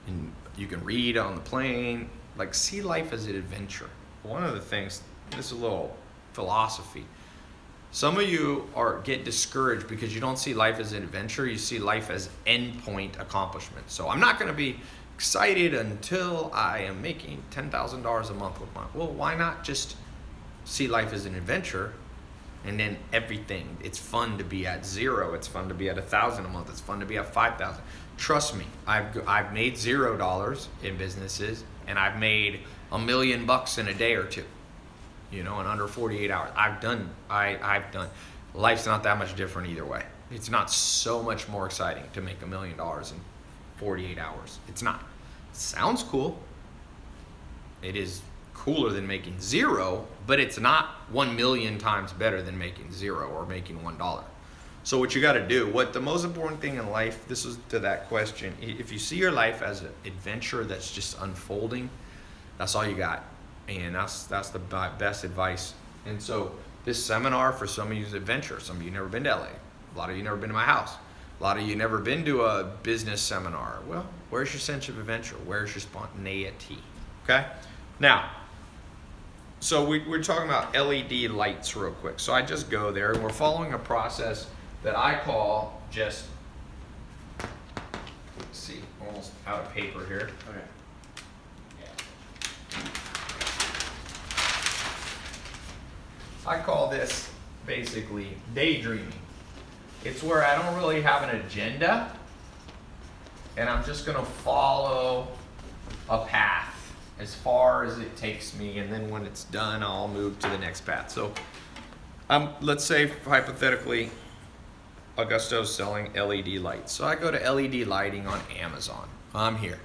and you can read on the plane, like see life as an adventure. One of the things, this is a little philosophy. Some of you get discouraged because you don't see life as an adventure, you see life as endpoint accomplishment. So I'm not gonna be excited until I am making $10,000 a month with well, why not just see life as an adventure? And then everything, it's fun to be at 0, it's fun to be at 1,000 a month, it's fun to be at 5,000. Trust me, I've made $0 in businesses, and I've made $1 million in a day or two, in under 48 hours. I've done. Life's not that much different either way. It's not so much more exciting to make $1 million in 48 hours. It's not. It sounds cool. It is cooler than making 0, but it's not 1 million times better than making 0 or making $1. So what you got to do, what the most important thing in life, this is to that question, if you see your life as an adventure that's just unfolding, that's all you got. And that's the best advice. And so this seminar for some of you is adventure. Some of you never been to LA. A lot of you never been to my house. A lot of you never been to a business seminar. Well, where's your sense of adventure? Where's your spontaneity? Okay? Now, so we're talking about LED lights real quick. So I just go there, and we're following a process that I call just, let's see, almost out of paper here. Okay. I call this basically daydreaming. It's where I don't really have an agenda, and I'm just gonna follow a path as far as it takes me, and then when it's done, I'll move to the next path. So let's say hypothetically, Augusto's selling LED lights. So I go to LED lighting on Amazon. I'm here.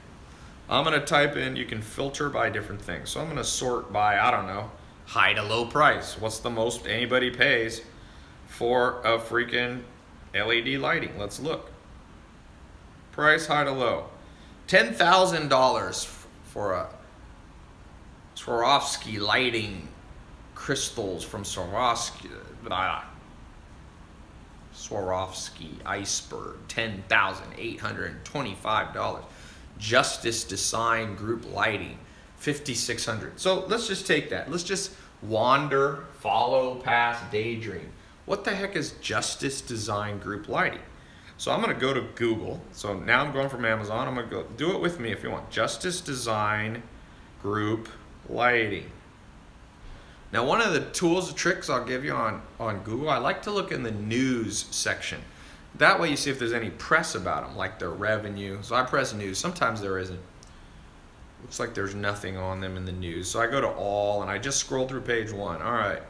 I'm gonna type in, you can filter by different things. So I'm gonna sort by, I don't know, high to low price. What's the most anybody pays for a freaking LED lighting? Let's look. Price high to low. $10,000 for a Swarovski lighting crystals from Swarovski iceberg, $10,825. Justice Design Group lighting, $5,600. So let's just take that. Let's just wander, follow, pass, daydream. What the heck is Justice Design Group lighting? So I'm going to go to Google. So now I'm going from Amazon. I'm going to go, do it with me if you want. Justice Design Group lighting. Now, one of the tools, the tricks I'll give you on Google, I like to look in the news section. That way you see if there's any press about them, like their revenue. So I press news. Sometimes there isn't. Looks like there's nothing on them in the news. So I go to all, and I just scroll through page 1. All right,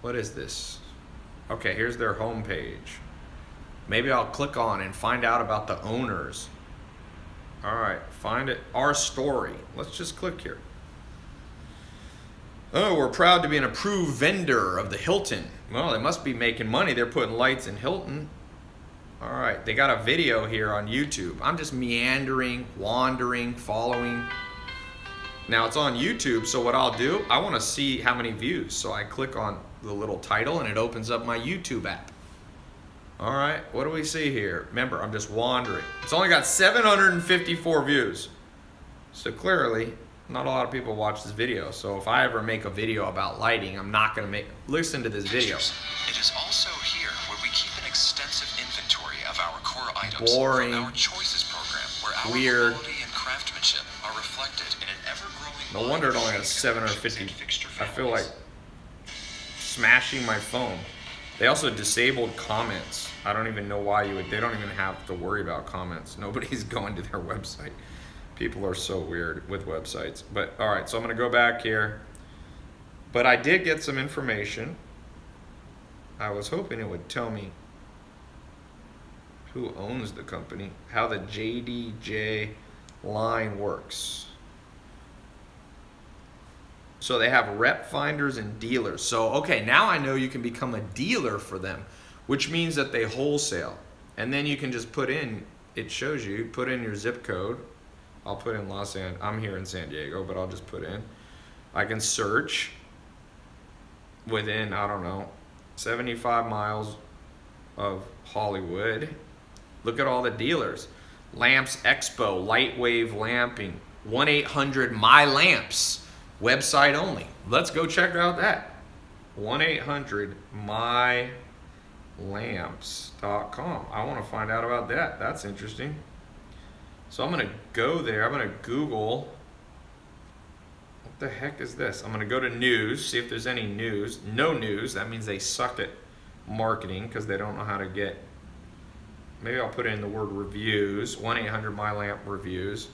what is this? Okay, here's their home page. Maybe I'll click on and find out about the owners. All right, find it. Our story. Let's just click here. Oh, we're proud to be an approved vendor of the Hilton. Well, they must be making money. They're putting lights in Hilton. All right, they got a video here on YouTube. I'm just meandering, wandering, following. Now it's on YouTube, so what I'll do, I want to see how many views. So I click on the little title, and it opens up my YouTube app. All right, what do we see here? Remember, I'm just wandering. It's only got 754 views. So clearly, not a lot of people watch this video. So if I ever make a video about lighting, I'm not going to listen to this video. It is also here where we keep an extensive inventory of our core items Boring. from our choices program, where our Weird. quality and craftsmanship are reflected in an ever-growing No wonder it only line has of 750. and fixture I feel like families. smashing my phone. They also disabled comments. I don't even know why they don't even have to worry about comments. Nobody's going to their website. People are so weird with websites. But all right, so I'm going to go back here. But I did get some information. I was hoping it would tell me who owns the company, how the JDJ line works. So they have rep finders and dealers. So, okay, now I know you can become a dealer for them, which means that they wholesale. And then you can just put in, it shows you, put in your zip code. I'll put in Los Angeles. I'm here in San Diego, but I'll just put in. I can search within, I don't know, 75 miles of Hollywood. Look at all the dealers. Lamps Expo, Lightwave Lamping, 1-800-MY-LAMPS. Website only. Let's go check out that. 1-800-MyLamps.com. I want to find out about that. That's interesting. So I'm going to go there. I'm going to Google. What the heck is this? I'm going to go to news, see if there's any news. No news. That means they sucked at marketing because they don't know how to get. Maybe I'll put in the word reviews. 1-800-MyLamp reviews.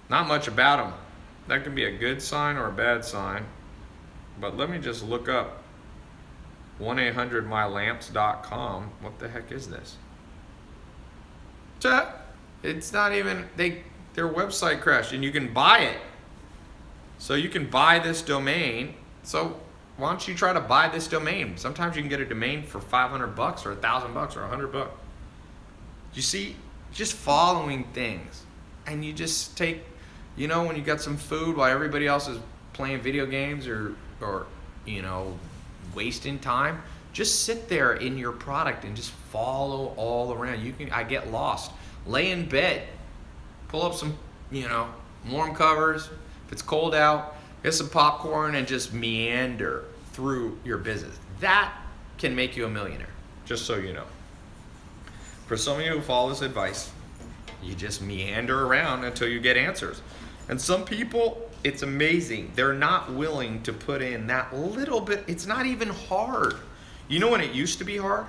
Not much about them. That can be a good sign or a bad sign. But let me just look up 1-800-MyLamps.com. What the heck is this? It's not even, their website crashed, and you can buy it. So you can buy this domain. So why don't you try to buy this domain? Sometimes you can get a domain for $500 or $1,000 or $100. You see, just following things, and you just take, you know, when you got some food while everybody else is playing video games or you know, wasting time, just sit there in your product and just follow all around. I get lost. Lay in bed, pull up some, you know, warm covers. If it's cold out, get some popcorn and just meander through your business. That can make you a millionaire, just so you know. For some of you who follow this advice, you just meander around until you get answers. And some people, it's amazing. They're not willing to put in that little bit. It's not even hard. You know when it used to be hard?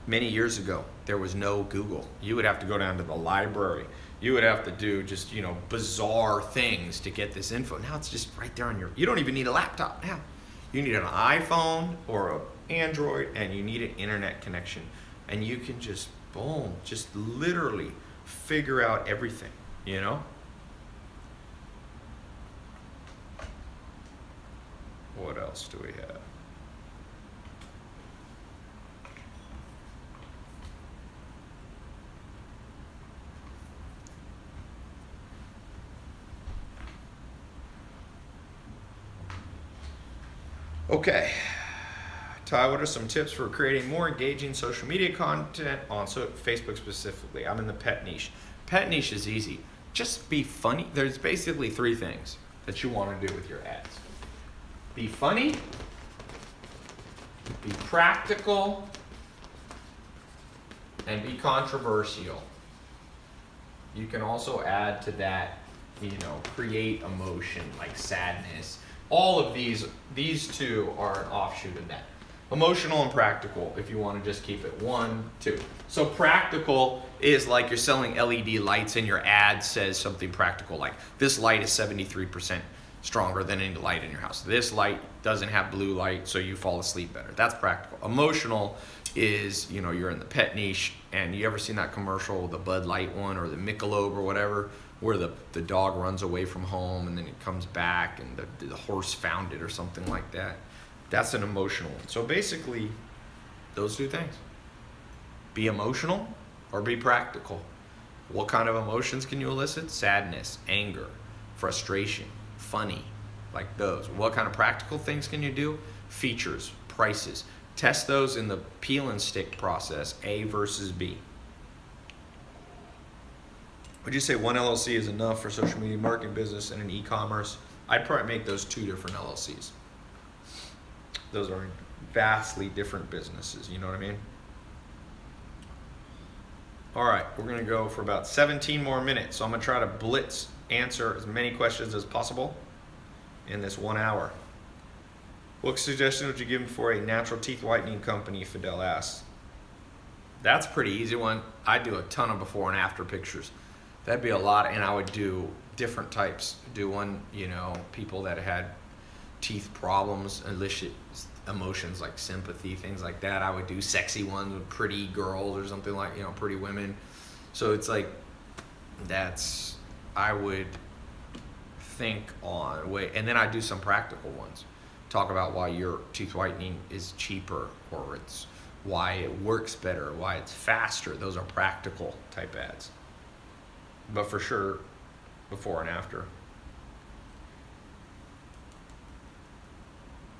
Many years ago, there was no Google. You would have to go down to the library. You would have to do just, you know, bizarre things to get this info. Now it's just right there on you don't even need a laptop now. You need an iPhone or an Android, and you need an internet connection. And you can just, boom, just literally figure out everything, you know? What else do we have? Okay. Ty, what are some tips for creating more engaging social media content on Facebook specifically? I'm in the pet niche. Pet niche is easy. Just be funny. There's basically 3 things that you want to do with your ads. Be funny, be practical, and be controversial. You can also add to that, you know, create emotion like sadness. All of these 2 are an offshoot of that. Emotional and practical, if you want to just keep it 1, 2. So practical is like you're selling LED lights and your ad says something practical like, this light is 73% stronger than any light in your house. This light doesn't have blue light, so you fall asleep better. That's practical. Emotional is, you know, you're in the pet niche, and you ever seen that commercial, the Bud Light one or the Michelob or whatever, where the dog runs away from home and then it comes back and the horse found it or something like that. That's an emotional one. So basically, those 2 things. Be emotional or be practical. What kind of emotions can you elicit? Sadness, anger, frustration, funny, like those. What kind of practical things can you do? Features, prices. Test those in the peel and stick process, A versus B. Would you say one LLC is enough for social media marketing business and an e-commerce? I'd probably make those 2 different LLCs. Those are vastly different businesses, you know what I mean? All right, we're gonna go for about 17 more minutes. So I'm gonna try to blitz answer as many questions as possible in this 1 hour. What suggestion would you give for a natural teeth whitening company? Fidel asks. That's a pretty easy one. I do a ton of before and after pictures. That'd be a lot, and I would do different types. Do one, people that had teeth problems, elicit emotions like sympathy, things like that. I would do sexy ones with pretty girls or something like, pretty women. So it's like, I would think on, and then I do some practical ones. Talk about why your teeth whitening is cheaper, or it's why it works better, why it's faster. Those are practical type ads. But for sure, before and after.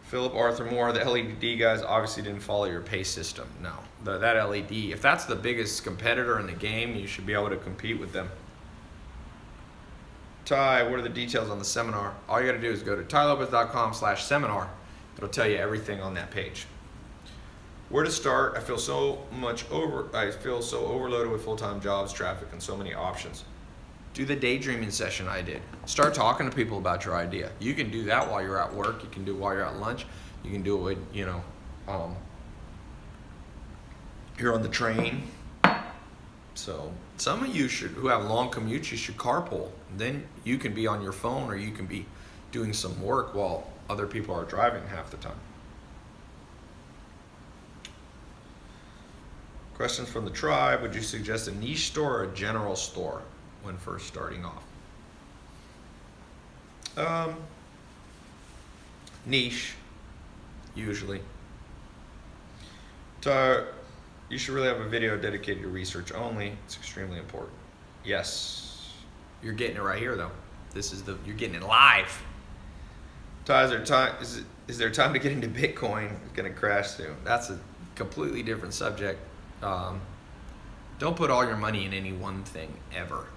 Philip Arthur Moore, the LED guys obviously didn't follow your pay system. No, that LED, if that's the biggest competitor in the game, you should be able to compete with them. Ty, what are the details on the seminar? All you got to do is go to tylopez.com/seminar. It'll tell you everything on that page. Where to start? I feel so overloaded with full-time jobs, traffic, and so many options. Do the daydreaming session I did. Start talking to people about your idea. You can do that while you're at work. You can do it while you're at lunch. You can do it with, you're on the train. So some of you who have long commutes, you should carpool. Then you can be on your phone, or you can be doing some work while other people are driving half the time. Questions from the tribe. Would you suggest a niche store or a general store when first starting off? Niche, usually. You should really have a video dedicated to research only. It's extremely important. Yes. You're getting it right here, though. You're getting it live. Is there time to get into Bitcoin? It's gonna crash soon. That's a completely different subject. Don't put all your money in any one thing ever,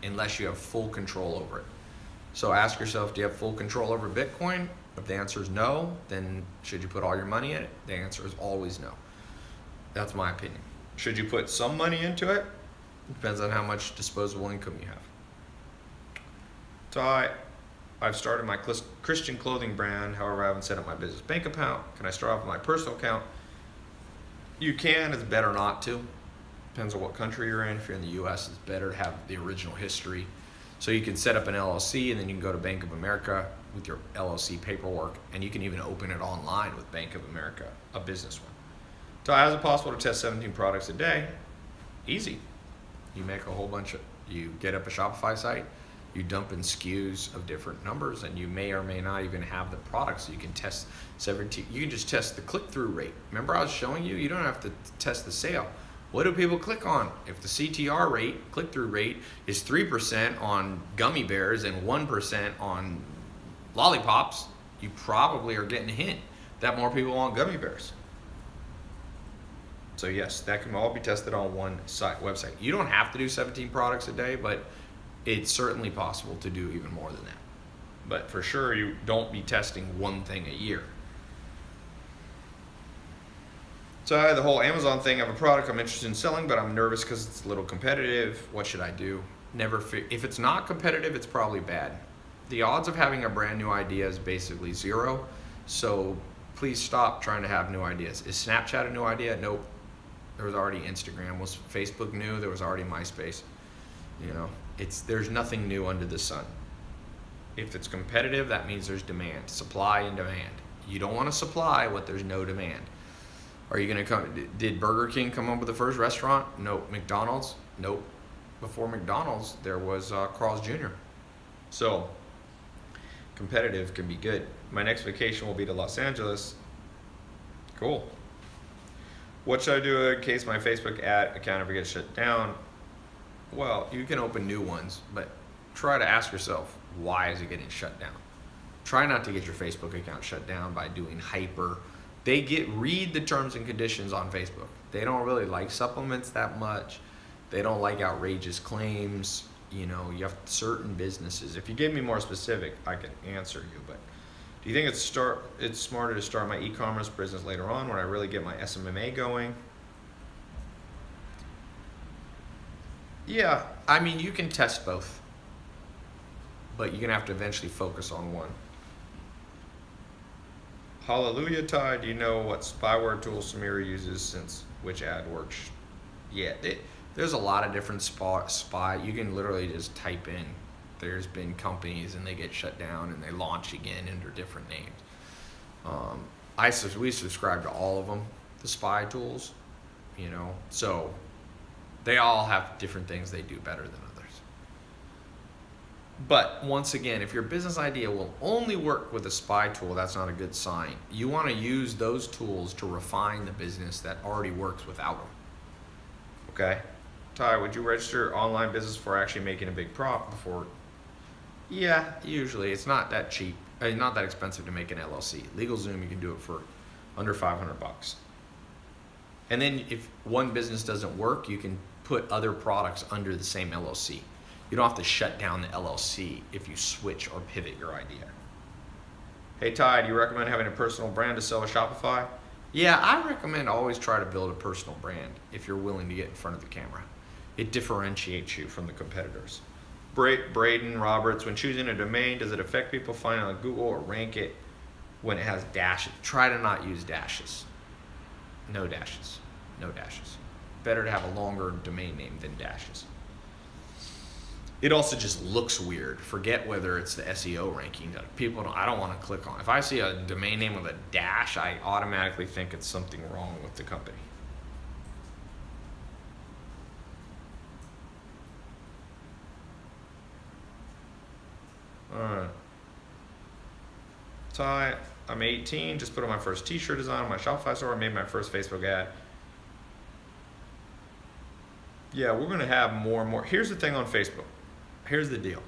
unless you have full control over it. So ask yourself, do you have full control over Bitcoin? If the answer is no, then should you put all your money in it? The answer is always no. That's my opinion. Should you put some money into it? Depends on how much disposable income you have. Ty, I've started my Christian clothing brand. However, I haven't set up my business bank account. Can I start off with my personal account? You can. It's better not to. Depends on what country you're in. If you're in the US, it's better to have the original history. So you can set up an LLC, and then you can go to Bank of America with your LLC paperwork, and you can even open it online with Bank of America, a business one. So how is it possible to test 17 products a day? Easy. You make a whole bunch you get up a Shopify site, you dump in SKUs of different numbers, and you may or may not even have the products. So you can test 17, you can just test the click-through rate. Remember I was showing you, you don't have to test the sale. What do people click on? If the CTR rate, click-through rate, is 3% on gummy bears and 1% on lollipops, you probably are getting a hint that more people want gummy bears. So yes, that can all be tested on one website. You don't have to do 17 products a day, but it's certainly possible to do even more than that. But for sure, you don't be testing one thing a year. So the whole Amazon thing, I have a product I'm interested in selling, but I'm nervous because it's a little competitive. What should I do? If it's not competitive, it's probably bad. The odds of having a brand new idea is basically zero. So please stop trying to have new ideas. Is Snapchat a new idea? Nope. There was already Instagram. Was Facebook new? There was already MySpace. There's nothing new under the sun. If it's competitive, that means there's demand, supply and demand. You don't want to supply what there's no demand. Are you going to did Burger King come up with the first restaurant? Nope. McDonald's? Nope. Before McDonald's, there was Carl's Jr. So, competitive can be good. My next vacation will be to Los Angeles. Cool. What should I do in case my Facebook ad account ever gets shut down? Well, you can open new ones, but try to ask yourself, why is it getting shut down? Try not to get your Facebook account shut down by doing hyper. Read the terms and conditions on Facebook. They don't really like supplements that much. They don't like outrageous claims. You know, you have certain businesses. If you give me more specific, I can answer you. But do you think it's smarter to start my e-commerce business later on when I really get my SMMA going? Yeah, I mean, you can test both, but you're gonna have to eventually focus on one. Hallelujah, Ty. Do you know what spyware tool Samira uses since which ad works? Yeah, there's a lot of different spy. You can literally just type in. There's been companies and they get shut down and they launch again under different names. We subscribe to all of them, the spy tools, you know, so they all have different things they do better than others. But once again, if your business idea will only work with a spy tool, that's not a good sign. You want to use those tools to refine the business that already works without them. Okay? Ty, would you register online business for actually making a big profit before? Yeah, usually. It's not that cheap. Not that expensive to make an LLC. LegalZoom, you can do it for under $500. And then if one business doesn't work, you can put other products under the same LLC. You don't have to shut down the LLC if you switch or pivot your idea. Hey Ty, do you recommend having a personal brand to sell a Shopify? Yeah, I recommend always try to build a personal brand if you're willing to get in front of the camera. It differentiates you from the competitors. Braden Roberts, when choosing a domain, does it affect people finding on Google or rank it when it has dashes? Try to not use dashes. No dashes. No dashes. Better to have a longer domain name than dashes. It also just looks weird. Forget whether it's the SEO ranking. I don't want to click on. If I see a domain name with a dash, I automatically think it's something wrong with the company. Alright. Ty, I'm 18, just put on my first t-shirt design on my Shopify store. I made my first Facebook ad. Yeah, we're going to have more and more. Here's the thing on Facebook. Here's the deal.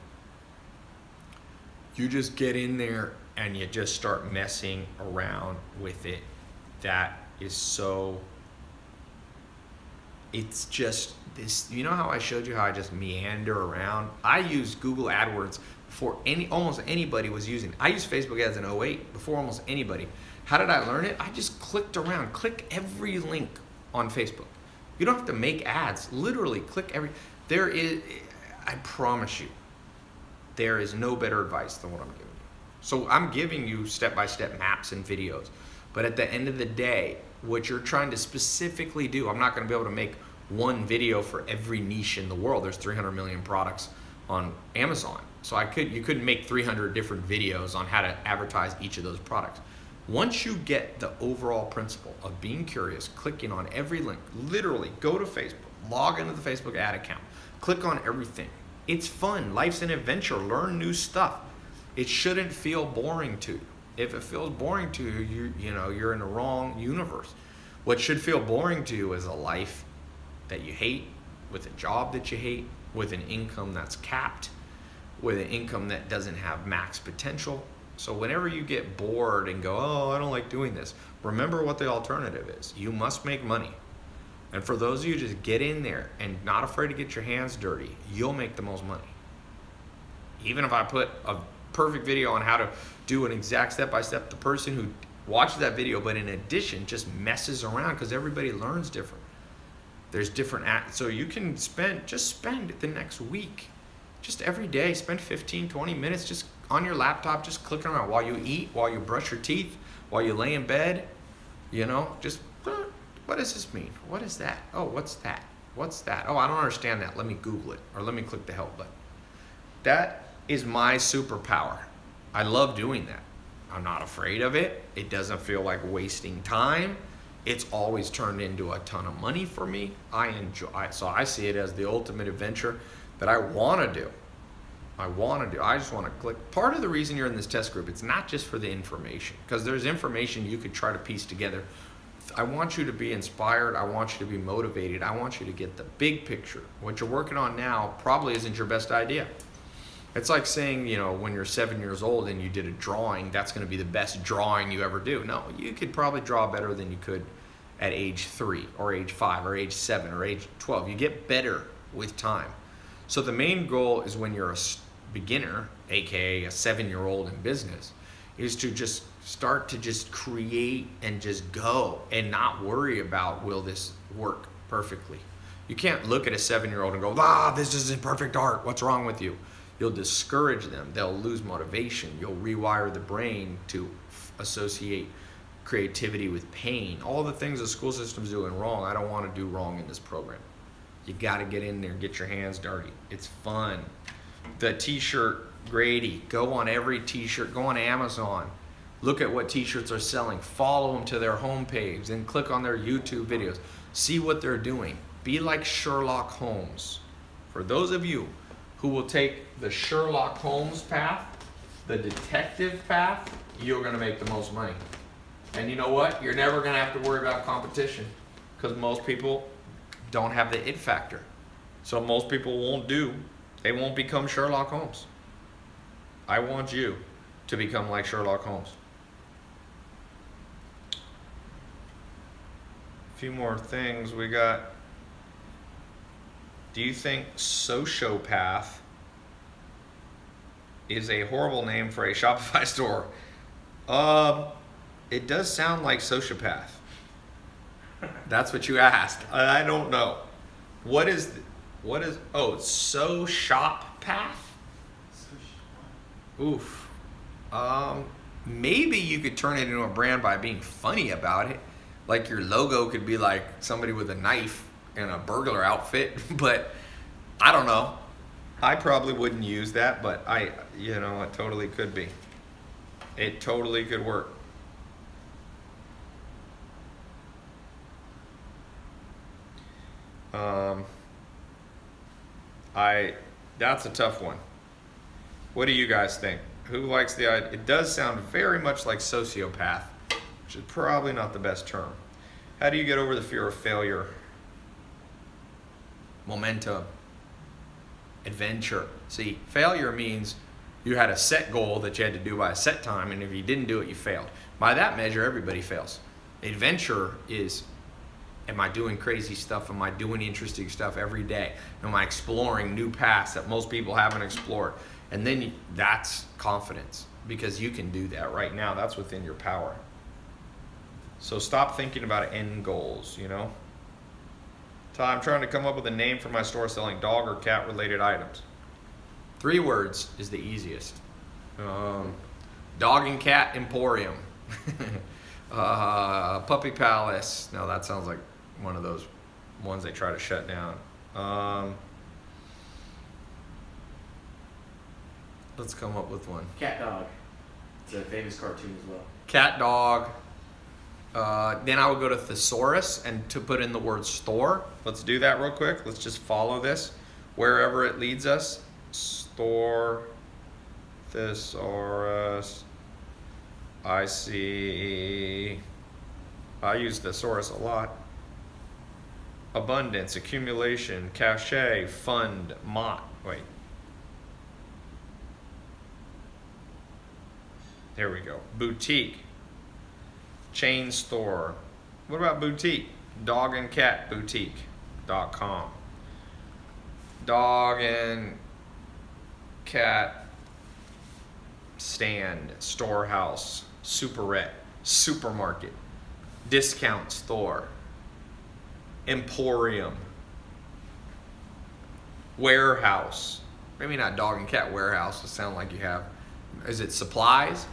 You just get in there and you just start messing around with it. That is so... It's just this, you know how I showed you how I just meander around? I used Google AdWords before almost anybody was using it. I used Facebook ads in 2008 before almost anybody. How did I learn it? I just clicked around. Click every link on Facebook. You don't have to make ads. Literally click there is, I promise you, there is no better advice than what I'm giving you. So I'm giving you step-by-step maps and videos. But at the end of the day, what you're trying to specifically do, I'm not going to be able to make one video for every niche in the world. There's 300 million products on Amazon. So you couldn't make 300 different videos on how to advertise each of those products. Once you get the overall principle of being curious, clicking on every link, literally go to Facebook, log into the Facebook ad account, click on everything. It's fun. Life's an adventure. Learn new stuff. It shouldn't feel boring to you. If it feels boring to you, you're in the wrong universe. What should feel boring to you is a life that you hate, with a job that you hate, with an income that's capped, with an income that doesn't have max potential. So whenever you get bored and go, oh, I don't like doing this, remember what the alternative is. You must make money. And for those of you, just get in there and not afraid to get your hands dirty. You'll make the most money. Even if I put a perfect video on how to do an exact step-by-step, the person who watches that video, but in addition, just messes around because everybody learns different. There's different so you can spend the next week, just every day, spend 15, 20 minutes just on your laptop, just clicking around while you eat, while you brush your teeth, while you lay in bed, just, what does this mean? What is that? Oh, what's that? What's that? Oh, I don't understand that. Let me Google it, or let me click the help button. That is my superpower. I love doing that. I'm not afraid of it. It doesn't feel like wasting time. It's always turned into a ton of money for me. I enjoy it. So I see it as the ultimate adventure that I want to do. I just want to click. Part of the reason you're in this test group, it's not just for the information, because there's information you could try to piece together. I want you to be inspired. I want you to be motivated. I want you to get the big picture. What you're working on now probably isn't your best idea. It's like saying, you know, when you're 7 years old and you did a drawing, that's going to be the best drawing you ever do. No, you could probably draw better than you could at age 3 or age 5 or age 7 or age 12. You get better with time. So the main goal is when you're a beginner, aka a 7-year-old in business, is to just start to just create and just go and not worry about will this work perfectly. You can't look at a 7-year-old and go, this isn't perfect art. What's wrong with you? You'll discourage them. They'll lose motivation. You'll rewire the brain to associate creativity with pain. All the things the school system's doing wrong, I don't want to do wrong in this program. You got to get in there and get your hands dirty. It's fun. The t-shirt, Grady, go on every t-shirt. Go on Amazon. Look at what t-shirts are selling. Follow them to their homepage. Then click on their YouTube videos. See what they're doing. Be like Sherlock Holmes. For those of you who will take the Sherlock Holmes path, the detective path, you're going to make the most money. And you know what? You're never going to have to worry about competition because most people don't have the it factor. So most people they won't become Sherlock Holmes. I want you to become like Sherlock Holmes. A few more things we got. Do you think sociopath is a horrible name for a Shopify store? It does sound like sociopath. That's what you asked. I don't know. What is so shop path? Oof. Maybe you could turn it into a brand by being funny about it. Like your logo could be like somebody with a knife and a burglar outfit, but I don't know. I probably wouldn't use that, but it totally could be. It totally could work. That's a tough one. What do you guys think? Who likes the idea? It does sound very much like sociopath, which is probably not the best term. How do you get over the fear of failure? Momentum. Adventure. See, failure means you had a set goal that you had to do by a set time, and if you didn't do it, you failed. By that measure, everybody fails. Adventure is, am I doing crazy stuff? Am I doing interesting stuff every day? Am I exploring new paths that most people haven't explored? And then that's confidence, because you can do that right now. That's within your power. So stop thinking about end goals, I'm trying to come up with a name for my store selling dog or cat related items. 3 words is the easiest. Dog and cat emporium. Puppy palace. No, that sounds like one of those ones they try to shut down. Let's come up with one. Cat dog. It's a famous cartoon as well. Cat dog. Then I would go to thesaurus and to put in the word store. Let's do that real quick. Let's just follow this wherever it leads us. Store, thesaurus. I use thesaurus a lot. Abundance, accumulation, cachet, fund, There we go. Boutique. Chain store. What about boutique? Dog and cat boutique.com. Dog and cat stand, storehouse, superette, supermarket, discount store, emporium, warehouse. Maybe not dog and cat warehouse. It sounds like you have. Is it supplies?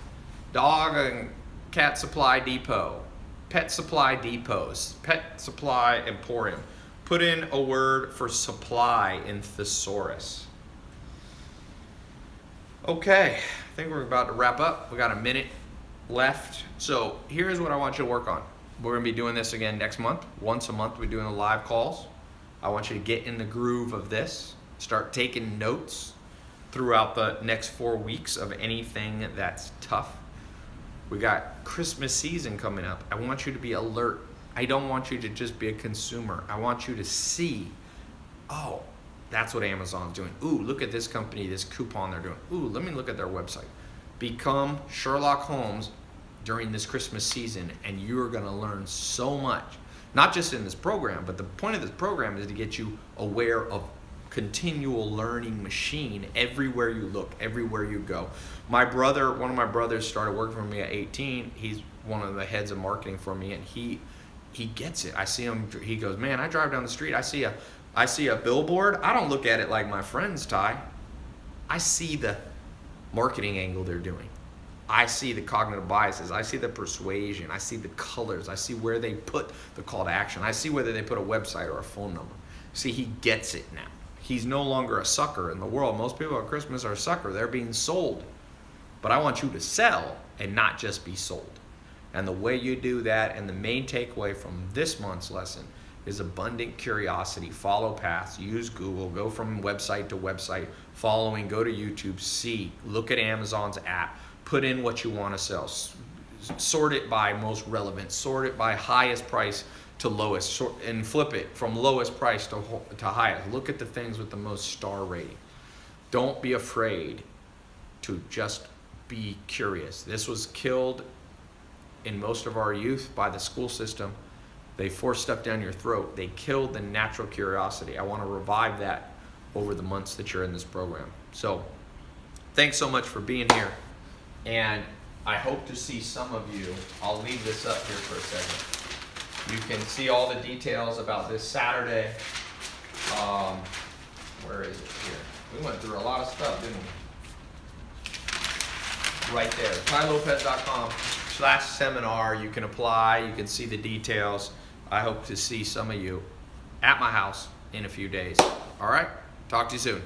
Dog and cat supply depot, pet supply depots, pet supply emporium. Put in a word for supply in thesaurus. Okay, I think we're about to wrap up. We got a minute left. So here's what I want you to work on. We're gonna be doing this again next month. Once a month we're doing the live calls. I want you to get in the groove of this. Start taking notes throughout the next 4 weeks of anything that's tough. We got Christmas season coming up. I want you to be alert. I don't want you to just be a consumer. I want you to see, That's what Amazon's doing. Ooh, look at this company, this coupon they're doing. Ooh, let me look at their website. Become Sherlock Holmes during this Christmas season, and you're going to learn so much. Not just in this program, but the point of this program is to get you aware of continual learning machine everywhere you look, everywhere you go. One of my brothers started working for me at 18. He's one of the heads of marketing for me, and he gets it. I see him, he goes, man, I drive down the street, I see a billboard. I don't look at it like my friends, Ty. I see the marketing angle they're doing. I see the cognitive biases. I see the persuasion. I see the colors. I see where they put the call to action. I see whether they put a website or a phone number. See, he gets it now. He's no longer a sucker in the world. Most people at Christmas are a sucker. They're being sold. But I want you to sell and not just be sold. And the way you do that, and the main takeaway from this month's lesson, is abundant curiosity. Follow paths. Use Google. Go from website to website. Following. Go to YouTube. See. Look at Amazon's app. Put in what you want to sell. Sort it by most relevant. Sort it by highest price to lowest. And flip it from lowest price to highest. Look at the things with the most star rating. Don't be afraid to just be curious. This was killed in most of our youth by the school system. They force stuff down your throat. They killed the natural curiosity. I want to revive that over the months that you're in this program. So thanks so much for being here. And I hope to see some of you. I'll leave this up here for a second. You can see all the details about this Saturday. Where is it here? We went through a lot of stuff, didn't we? Right there, tylopez.com/seminar. You can apply. You can see the details. I hope to see some of you at my house in a few days. All right? Talk to you soon.